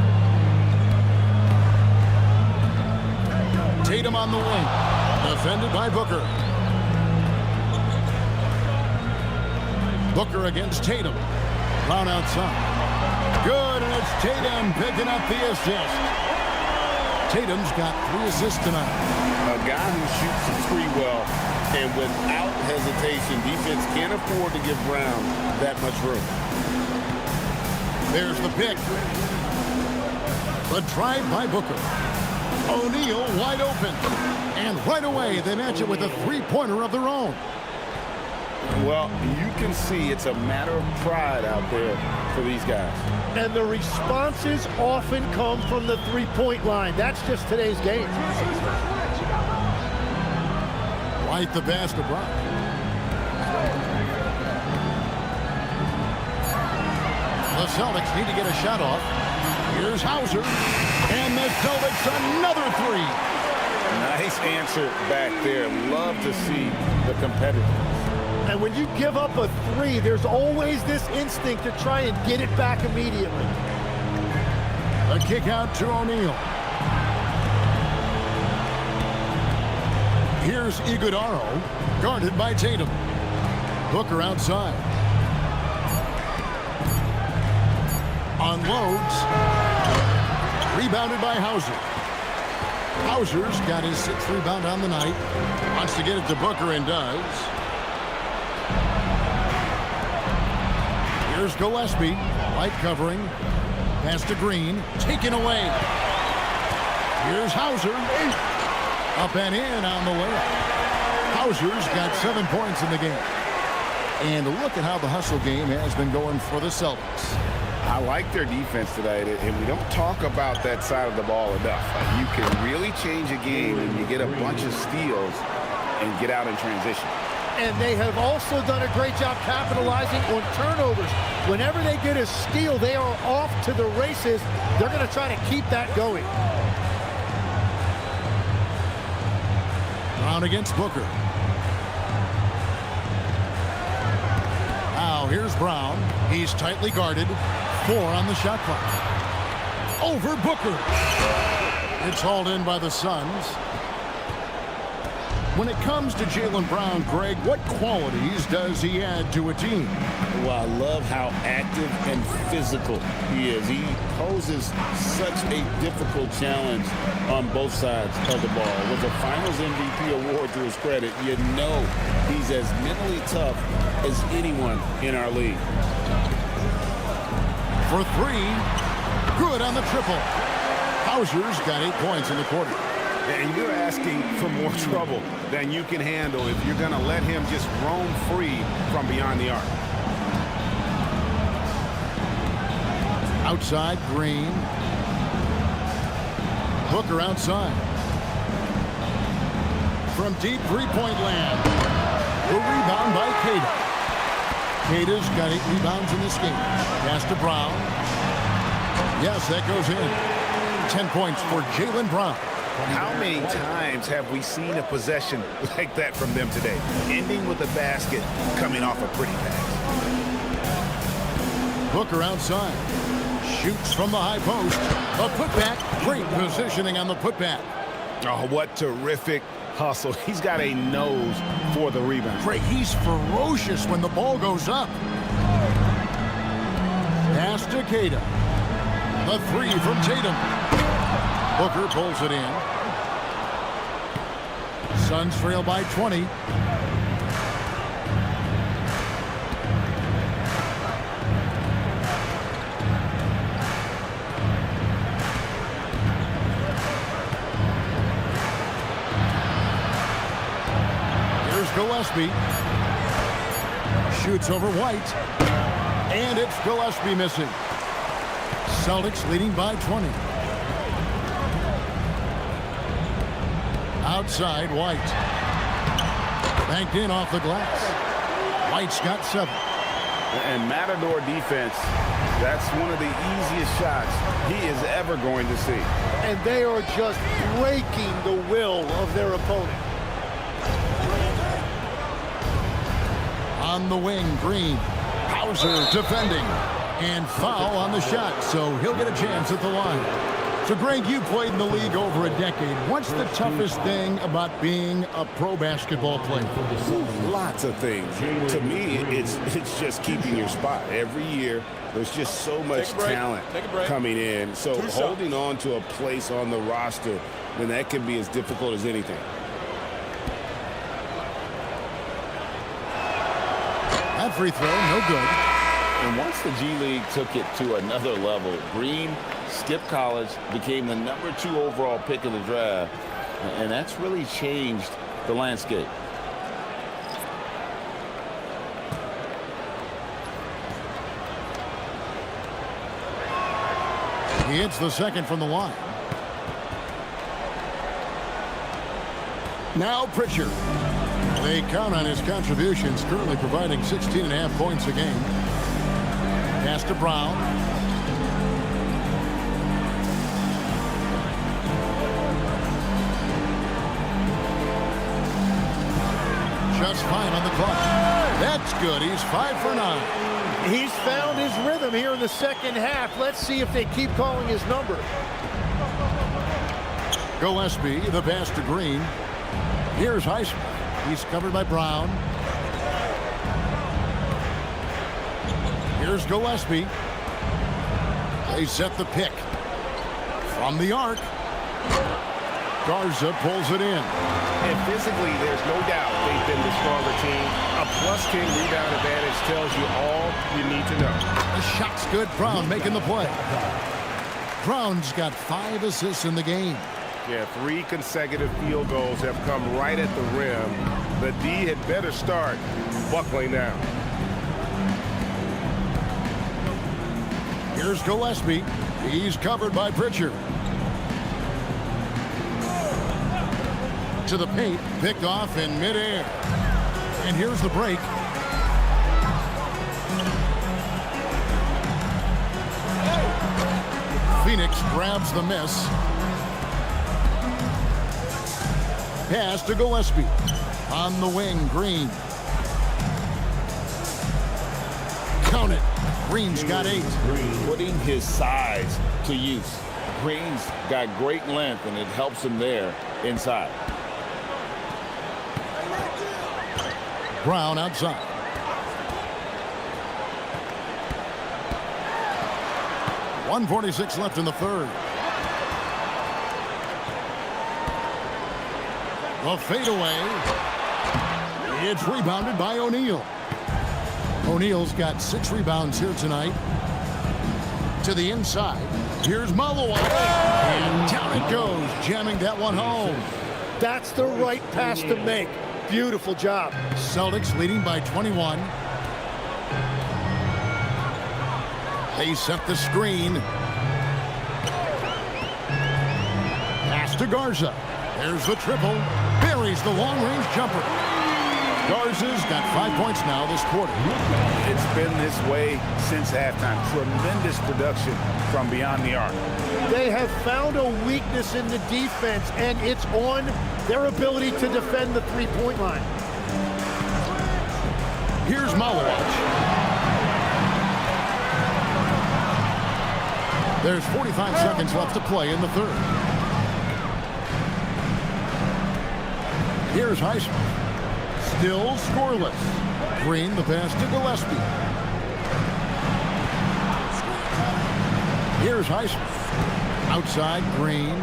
Tatum on the wing. Defended by Booker. Booker against Tatum. Brown outside. Good, and it's Tatum picking up the assist. Tatum's got 3 assists tonight. A guy who shoots the three well, and without hesitation, defense can't afford to give Brown that much room. There's the pick. The drive by Booker. O'Neal wide open. And right away, they match it with a three-pointer of their own. Well, you can see it's a matter of pride out there for these guys. And the responses often come from the three-point line. That's just today's game. Right the pass to Brown. The Celtics need to get a shot off. Here's Hauser. And the Celtics another 3. Nice answer back there. Love to see the competitiveness. And when you give up a 3, there's always this instinct to try and get it back immediately. A kick out to O'Neal. Here's Iguodaro, guarded by Tatum. Booker outside. Unloads. Rebounded by Hauser. Hauser's got his 6th rebound on the night. Wants to get it to Booker and does. Here's Gillespie, light covering. Pass to Green, taken away. Here's Hauser. Up and in on the way. Hauser's got 7 points in the game. And look at how the hustle game has been going for the Celtics. I like their defense tonight, and we don't talk about that side of the ball enough. You can really change a game when you get a bunch of steals and get out in transition. And they have also done a great job capitalizing on turnovers. Whenever they get a steal, they are off to the races. They're going to try to keep that going. Brown against Booker. Now here's Brown. He's tightly guarded. 4 on the shot clock. Over Booker. It's hauled in by the Suns. When it comes to Jaylen Brown, Greg, what qualities does he add to a team? Well, I love how active and physical he is. He poses such a difficult challenge on both sides of the ball. With a Finals MVP award to his credit, you know he's as mentally tough as anyone in our league. For three, good on the triple. Hauser's got 8 points in the quarter. And you're asking for more trouble than you can handle if you're going to let him just roam free from beyond the arc. Outside, Green. Booker outside. From deep three-point land. The rebound by Tatum. Tatum's got 8 rebounds in this game. Pass to Brown. Yes, that goes in. 10 points for Jaylen Brown. How many times have we seen a possession like that from them today? Ending with a basket, coming off a pretty pass. Booker outside. Shoots from the high post. A putback. Great positioning on the putback. Oh, what terrific hustle. He's got a nose for the rebound. Greg, he's ferocious when the ball goes up. Pass to Tatum. The three from Tatum. Booker pulls it in. Suns trail by 20. Here's Gillespie. Shoots over White. And it's Gillespie missing. Celtics leading by 20. Outside, White. Banked in off the glass. White's got 7. And Matador defense, that's one of the easiest shots he is ever going to see. And they are just breaking the will of their opponent. On the wing, Green. Hauser defending. And foul on the shot, so he'll get a chance at the line. So, Greg, you played in the league over a decade. What's the toughest thing about being a pro basketball player? Lots of things. To me, it's just keeping your spot. Every year, there's just so much talent coming in. So holding on to a place on the roster, then that can be as difficult as anything. That free throw, no good. And once the G League took it to another level, Green skipped college, became the #2 overall pick in the draft, and that's really changed the landscape. He hits the second from the line. Now Pritchard. They count on his contributions, currently providing 16.5 points a game. Pass to Brown. Just fine on the clock. That's good. He's 5 for 9. He's found his rhythm here in the second half. Let's see if they keep calling his number. Gillespie, the pass to Green. Here's Highsmith. He's covered by Brown. Here's Gillespie. They set the pick. From the arc. Garza pulls it in. And physically, there's no doubt they've been the stronger team. A +10 rebound advantage tells you all you need to know. The shot's good. Brown making the play. Brown's got 5 assists in the game. Yeah, 3 consecutive field goals have come right at the rim. The D had better start buckling down. Here's Gillespie. He's covered by Pritchard. To the paint, picked off in midair. And here's the break. Phoenix grabs the miss. Pass to Gillespie. On the wing, Green. Count it. Green's got 8. Putting his size to use. Green's got great length, and it helps him there inside. Brown outside. .146 left in the third. The fadeaway. It's rebounded by O'Neal. O'Neal's got 6 rebounds here tonight. To the inside. Here's Malawala. And down it goes, jamming that one home. That's the right pass to make. Beautiful job. Celtics leading by 21. They set the screen. Pass to Garza. There's the triple. Buries the long-range jumper. Garza's got 5 points now this quarter. It's been this way since halftime. Tremendous production from beyond the arc. They have found a weakness in the defense, and it's on their ability to defend the three-point line. Here's Malawala. There's 45 seconds left to play in the third. Here's Highsmith. Still scoreless. Green the pass to Gillespie. Here's Highsmith. Outside Green.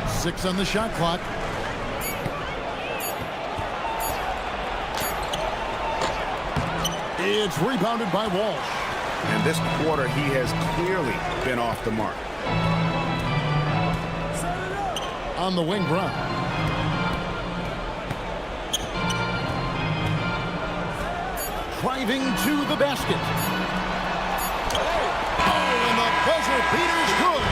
6 on the shot clock. It's rebounded by Walsh. And this quarter, he has clearly been off the mark. On the wing, Brown. Driving to the basket. Oh, and the buzzer beater's good.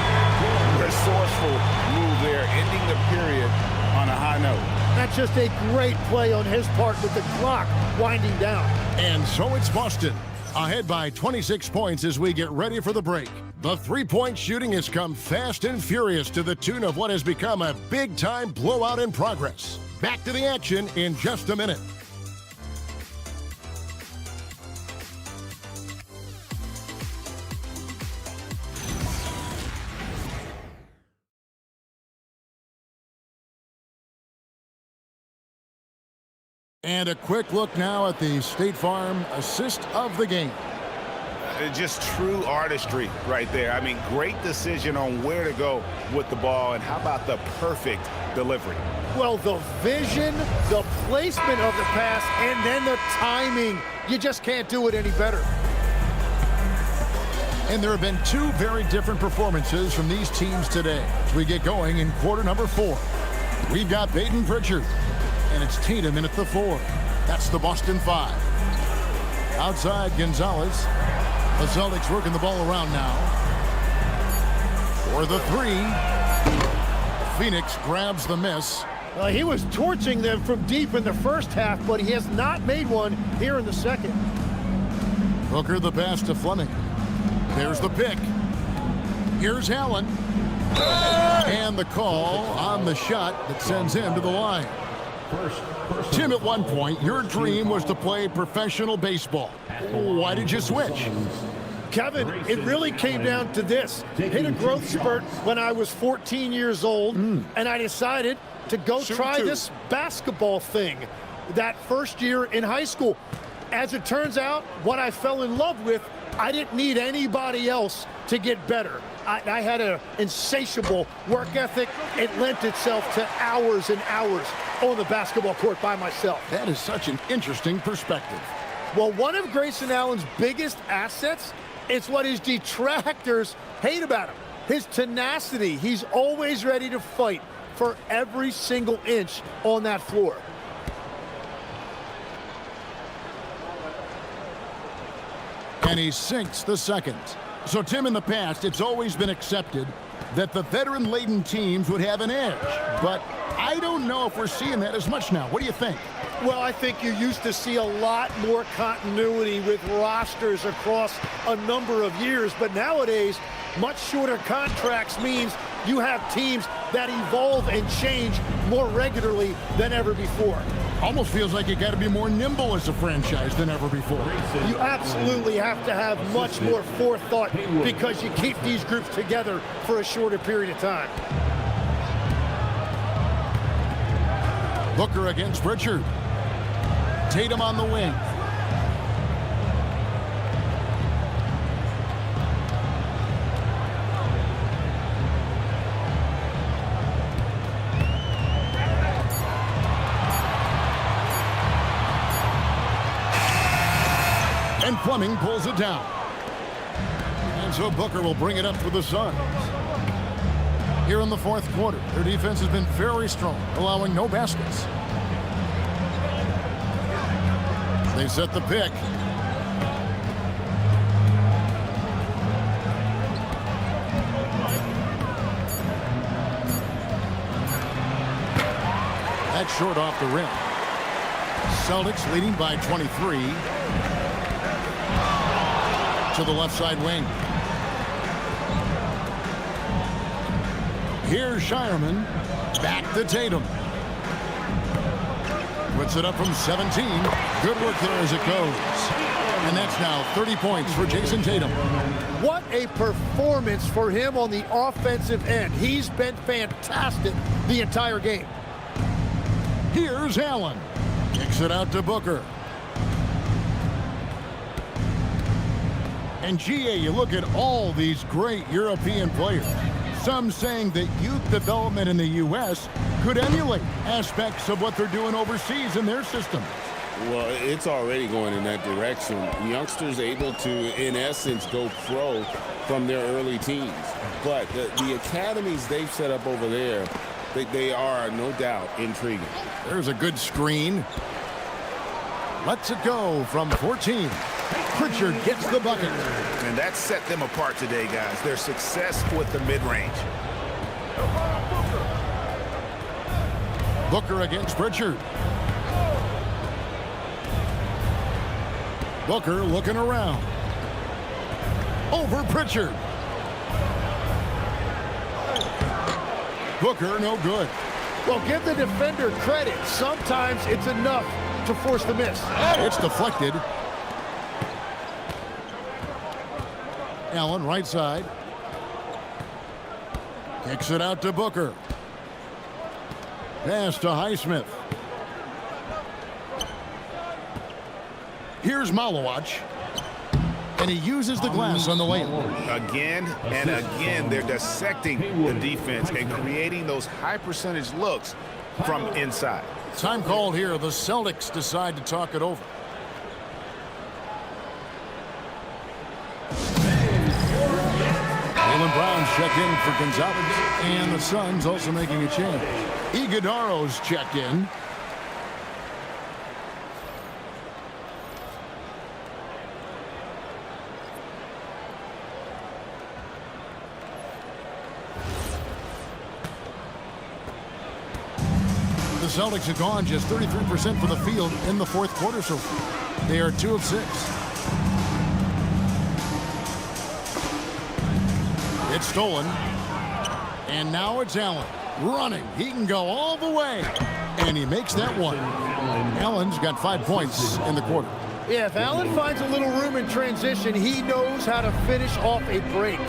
Resourceful move there, ending the period on a high note. That's just a great play on his part with the clock winding down. And so it's Boston, ahead by 26 points as we get ready for the break. The three-point shooting has come fast and furious to the tune of what has become a big-time blowout in progress. Back to the action in just a minute. And a quick look now at the State Farm assist of the game. Just true artistry right there. I mean, great decision on where to go with the ball, and how about the perfect delivery? Well, the vision, the placement of the pass, and then the timing. You just can't do it any better. And there have been 2 very different performances from these teams today as we get going in quarter number 4. We've got Peyton Pritchard, and it's Tatum in at the 4. That's the Boston 5. Outside Gonzalez. The Celtics working the ball around now. For the 3. Phoenix grabs the miss. He was torching them from deep in the first half, but he has not made one here in the second. Booker the pass to Fleming. There's the pick. Here's Allen. And the call on the shot that sends him to the line. Tim, at one point, your dream was to play professional baseball. Why did you switch? Kevin, it really came down to this. Hit a growth spurt when I was 14 years old, and I decided to go try this basketball thing that first year in high school. As it turns out, what I fell in love with, I didn't need anybody else to get better. I had an insatiable work ethic. It lent itself to hours and hours on the basketball court by myself. That is such an interesting perspective. Well, one of Grayson Allen's biggest assets is what his detractors hate about him. His tenacity. He's always ready to fight for every single inch on that floor. And he sinks the second. So, Tim, in the past, it's always been accepted that the veteran-laden teams would have an edge. But I don't know if we're seeing that as much now. What do you think? Well, I think you used to see a lot more continuity with rosters across a number of years. But nowadays, much shorter contracts means you have teams that evolve and change more regularly than ever before. Almost feels like you got to be more nimble as a franchise than ever before. You absolutely have to have much more forethought because you keep these groups together for a shorter period of time. Booker against Pritchard. Tatum on the wing. And Fleming pulls it down. And so Booker will bring it up for the Suns. Here in the fourth quarter, their defense has been very strong, allowing no baskets. They set the pick. That's short off the rim. Celtics leading by 23. To the left side wing. Here's Shireman. Back to Tatum. Puts it up from 17. Good work there as it goes. And that's now 30 points for Jason Tatum. What a performance for him on the offensive end. He's been fantastic the entire game. Here's Allen. Kicks it out to Booker. And GA, you look at all these great European players. Some saying that youth development in the U.S. could emulate aspects of what they're doing overseas in their system. Well, it's already going in that direction. Youngsters able to, in essence, go pro from their early teens. But the academies they've set up over there, they are, no doubt, intriguing. There's a good screen. Lets it go from 14. Pritchard gets the bucket. And that set them apart today, guys. Their success with the mid-range. Booker against Pritchard. Booker looking around. Over Pritchard. Booker no good. Well, give the defender credit. Sometimes it's enough to force the miss. It's deflected. Allen right side. Kicks it out to Booker. Pass to Highsmith. Here's Malawach. And he uses the glass on the layup. Again and again, they're dissecting the defense and creating those high percentage looks from inside. Time called here. The Celtics decide to talk it over. Jaylen Brown's checked in for Gonzalez. And the Suns also making a change. Iguodaro's checked in. The Celtics have gone just 33% for the field in the fourth quarter so far. They are 2 of 6. It's stolen. And now it's Allen running. He can go all the way. And he makes that one. Allen's got 5 points in the quarter. Yeah, if Allen finds a little room in transition, he knows how to finish off a break.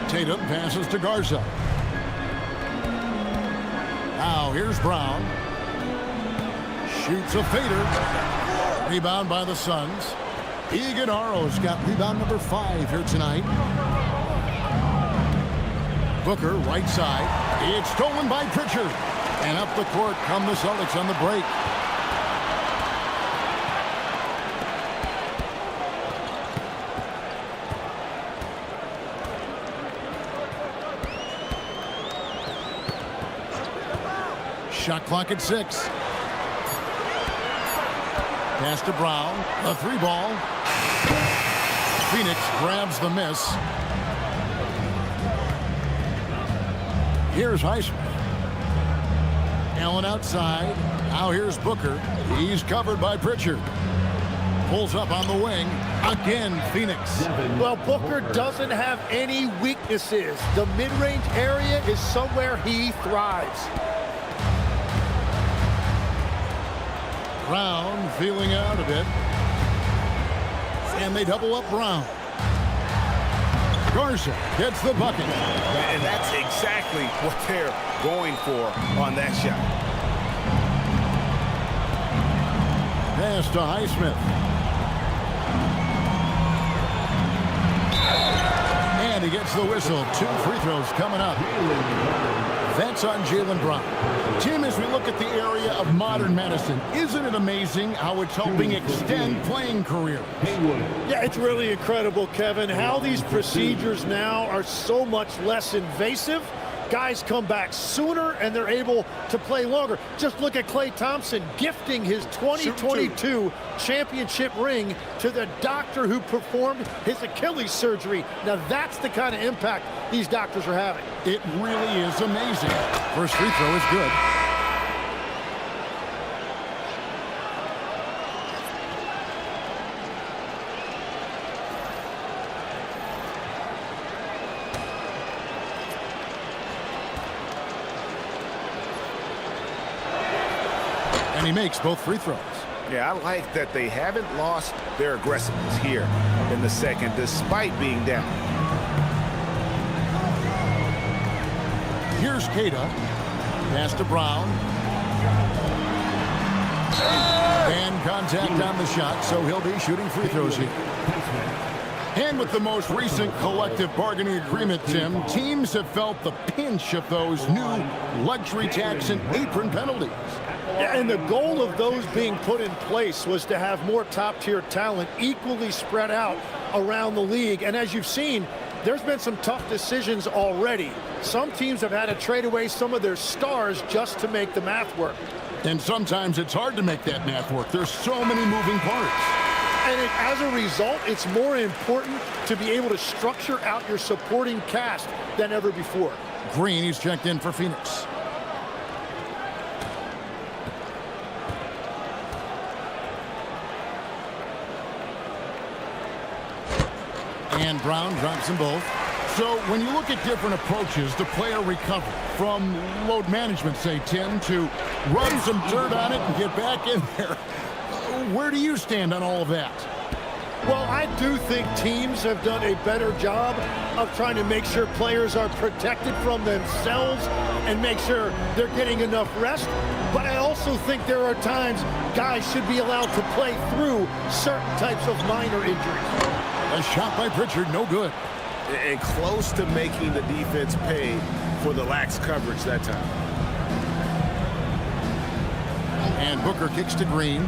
Tatum passes to Garza. Now here's Brown. Shoots a fader. Rebound by the Suns. Iguodaro's got rebound number 5 here tonight. Booker right side. It's stolen by Pritchard. And up the court come the Celtics on the break. Shot clock at 6. Pass to Brown. A 3-ball. Phoenix grabs the miss. Here's Highsmith. Allen outside. Now here's Booker. He's covered by Pritchard. Pulls up on the wing. Again, Phoenix. Well, Booker doesn't have any weaknesses. The mid-range area is somewhere he thrives. Brown feeling out a bit. And they double up Brown. Garza gets the bucket. And that's exactly what they're going for on that shot. pass to Highsmith. And he gets the whistle. 2 free throws coming up. That's on Jaylen Brown. Tim, as we look at the area of modern medicine, isn't it amazing how it's helping extend playing careers? Yeah, it's really incredible, Kevin, how these procedures now are so much less invasive. Guys come back sooner and they're able to play longer. Just look at Klay Thompson gifting his 2022 championship ring to the doctor who performed his Achilles surgery. Now that's the kind of impact these doctors are having. It really is amazing. First free throw is good. And he makes both free throws. Yeah, I like that they haven't lost their aggressiveness here in the second, despite being down. Here's Tatum. Pass to Brown. And contact on the shot, so he'll be shooting free throws here. And with the most recent collective bargaining agreement, Tim, teams have felt the pinch of those new luxury tax and apron penalties. Yeah, and the goal of those being put in place was to have more top-tier talent equally spread out around the league. And as you've seen, there's been some tough decisions already. Some teams have had to trade away some of their stars just to make the math work. And sometimes it's hard to make that math work. There's so many moving parts. And as a result, it's more important to be able to structure out your supporting cast than ever before. Green, he's checked in for Phoenix. And Brown drops them both. So when you look at different approaches to player recovery, from load management, say, Tim, to rub some dirt on it and get back in there, where do you stand on all of that? Well, I do think teams have done a better job of trying to make sure players are protected from themselves and make sure they're getting enough rest. But I also think there are times guys should be allowed to play through certain types of minor injuries. A shot by Pritchard, no good. And close to making the defense pay for the lax coverage that time. And Booker kicks to Green.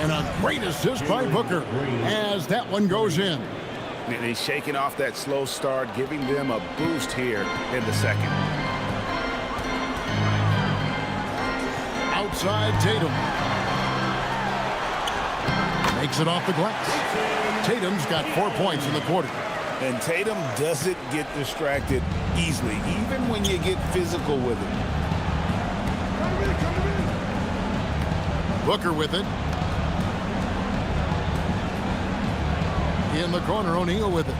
And a great assist by Booker as that one goes in. And he's shaking off that slow start, giving them a boost here in the second. Outside Tatum. Makes it off the glass. Tatum's got 4 points in the quarter. And Tatum doesn't get distracted easily, even when you get physical with him. Booker with it. In the corner, O'Neal with it.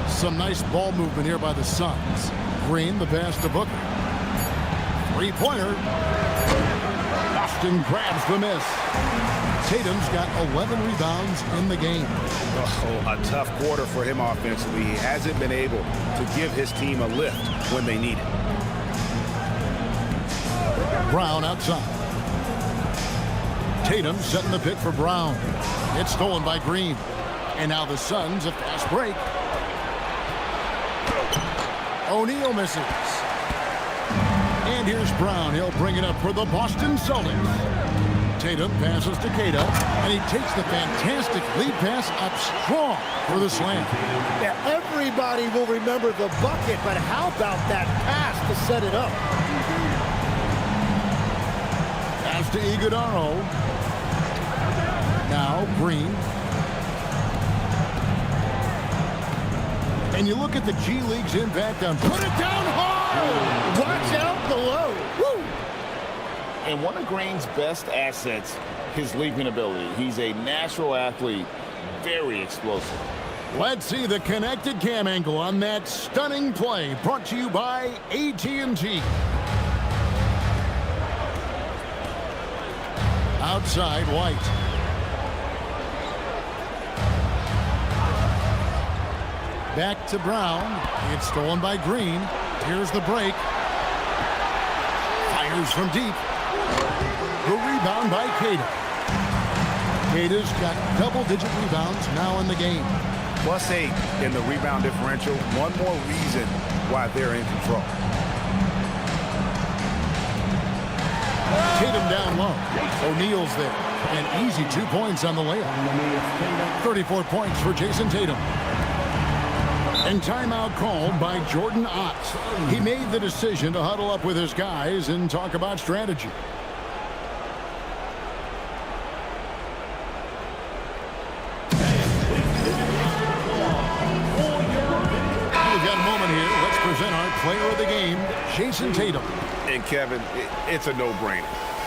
Some nice ball movement here by the Suns. Green, the pass to Booker. Three-pointer. Boston grabs the miss. Tatum's got 11 rebounds in the game. Oh, a tough quarter for him offensively. He hasn't been able to give his team a lift when they need it. Brown outside. Tatum setting the pick for Brown. It's stolen by Green. And now the Suns a fast break. O'Neal misses. And here's Brown. He'll bring it up for the Boston Celtics. Tatum passes to Keita, and he takes the fantastic lead pass up strong for the slam. Yeah, everybody will remember the bucket, but how about that pass to set it up? Pass to Iguodaro. Now Green. And you look at the G League's impact on put it down hard. Watch out below. Woo! And one of Green's best assets, his leaping ability. He's a natural athlete, very explosive. Let's see the connected cam angle on that stunning play, brought to you by AT&T. Outside, White. Back to Brown. It's stolen by Green. Here's the break. Fires from deep. The rebound by Tatum. Tatum's got double-digit rebounds now in the game. +8 in the rebound differential. One more reason why they're in control. Tatum down low. O'Neal's there. An easy 2 points on the layup. 34 points for Jason Tatum. And timeout called by Jordan Ott. He made the decision to huddle up with his guys and talk about strategy. We've got a moment here. Let's present our player of the game, Jason Tatum. And Kevin, it's a no-brainer.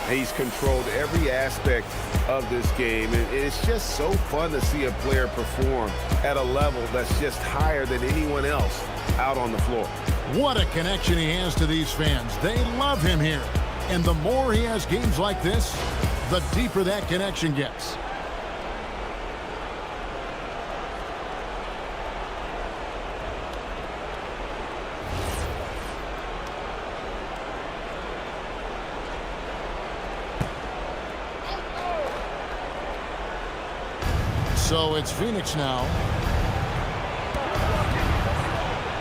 He's controlled every aspect of this game, and it's just so fun to see a player perform at a level that's just higher than anyone else out on the floor. What a connection he has to these fans. They love him here. And the more he has games like this, the deeper that connection gets. So it's Phoenix now.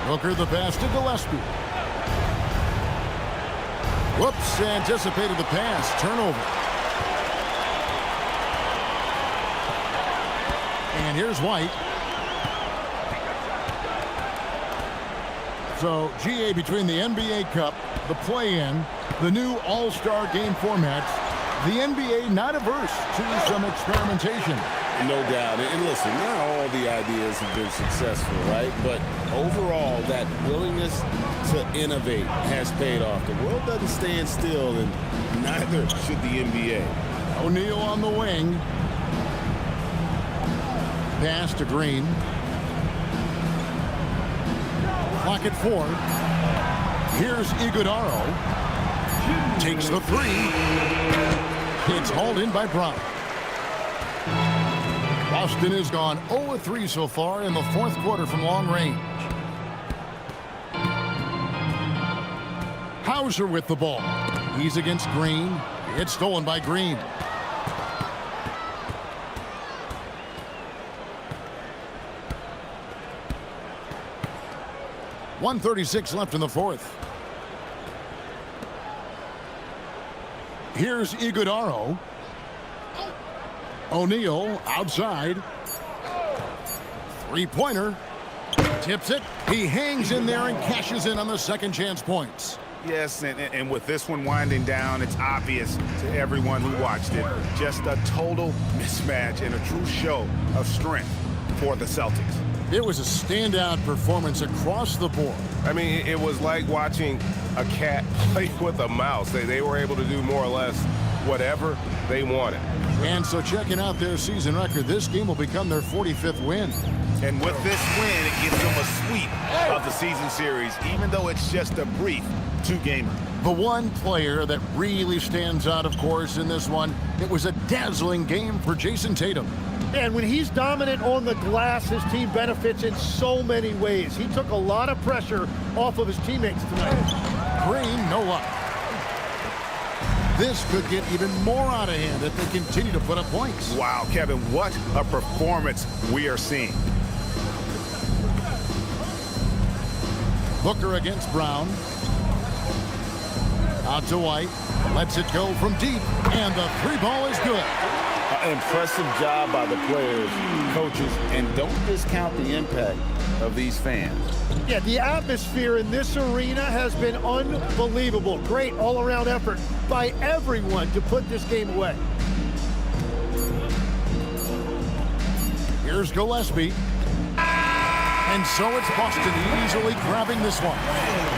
Booker the pass to Gillespie. Whoops, anticipated the pass. Turnover. And here's White. So GA between the NBA Cup, the play-in, the new All-Star game formats, the NBA not averse to some experimentation. No doubt. And listen, not all the ideas have been successful, right? But overall, that willingness to innovate has paid off. The world doesn't stand still, and neither should the NBA. O'Neal on the wing. Pass to Green. Clock at 4. Here's Iguodaro. Takes the 3. It's hauled in by Brown. Boston has gone 0-3 so far in the fourth quarter from long range. Hauser with the ball. He's against Green. It's stolen by Green. .136 left in the fourth. Here's Iguodaro. O'Neal outside. Three-pointer. Tips it. He hangs in there and cashes in on the second chance points. Yes, and with this one winding down, it's obvious to everyone who watched it. Just a total mismatch and a true show of strength for the Celtics. It was a standout performance across the board. I mean, it was like watching a cat play with a mouse. They were able to do more or less whatever they wanted. And so checking out their season record, this game will become their 45th win. And with this win, it gives them a sweep of the season series, even though it's just a brief two-gamer. The one player that really stands out, of course, in this one, it was a dazzling game for Jason Tatum. And when he's dominant on the glass, his team benefits in so many ways. He took a lot of pressure off of his teammates tonight. Green, no luck. This could get even more out of hand if they continue to put up points. Wow, Kevin, what a performance we are seeing. Booker against Brown. Out to White. Lets it go from deep. And the three ball is good. Impressive job by the players, coaches, and don't discount the impact of these fans. Yeah, the atmosphere in this arena has been unbelievable. Great all-around effort by everyone to put this game away. Here's Gillespie. And so it's Boston easily grabbing this one.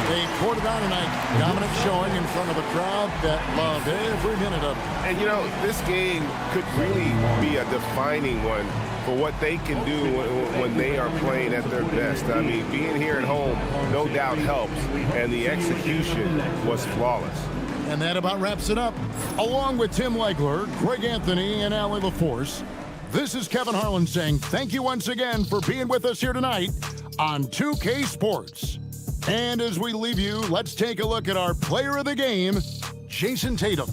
They poured it on tonight. Dominant showing in front of a crowd that loved every minute of it. And, you know, this game could really be a defining one for what they can do when they are playing at their best. I mean, being here at home, no doubt helps. And the execution was flawless. And that about wraps it up. Along with Tim Legler, Greg Anthony, and Allie LaForce, this is Kevin Harlan saying thank you once again for being with us here tonight on 2K Sports. And as we leave you, let's take a look at our player of the game, Jason Tatum.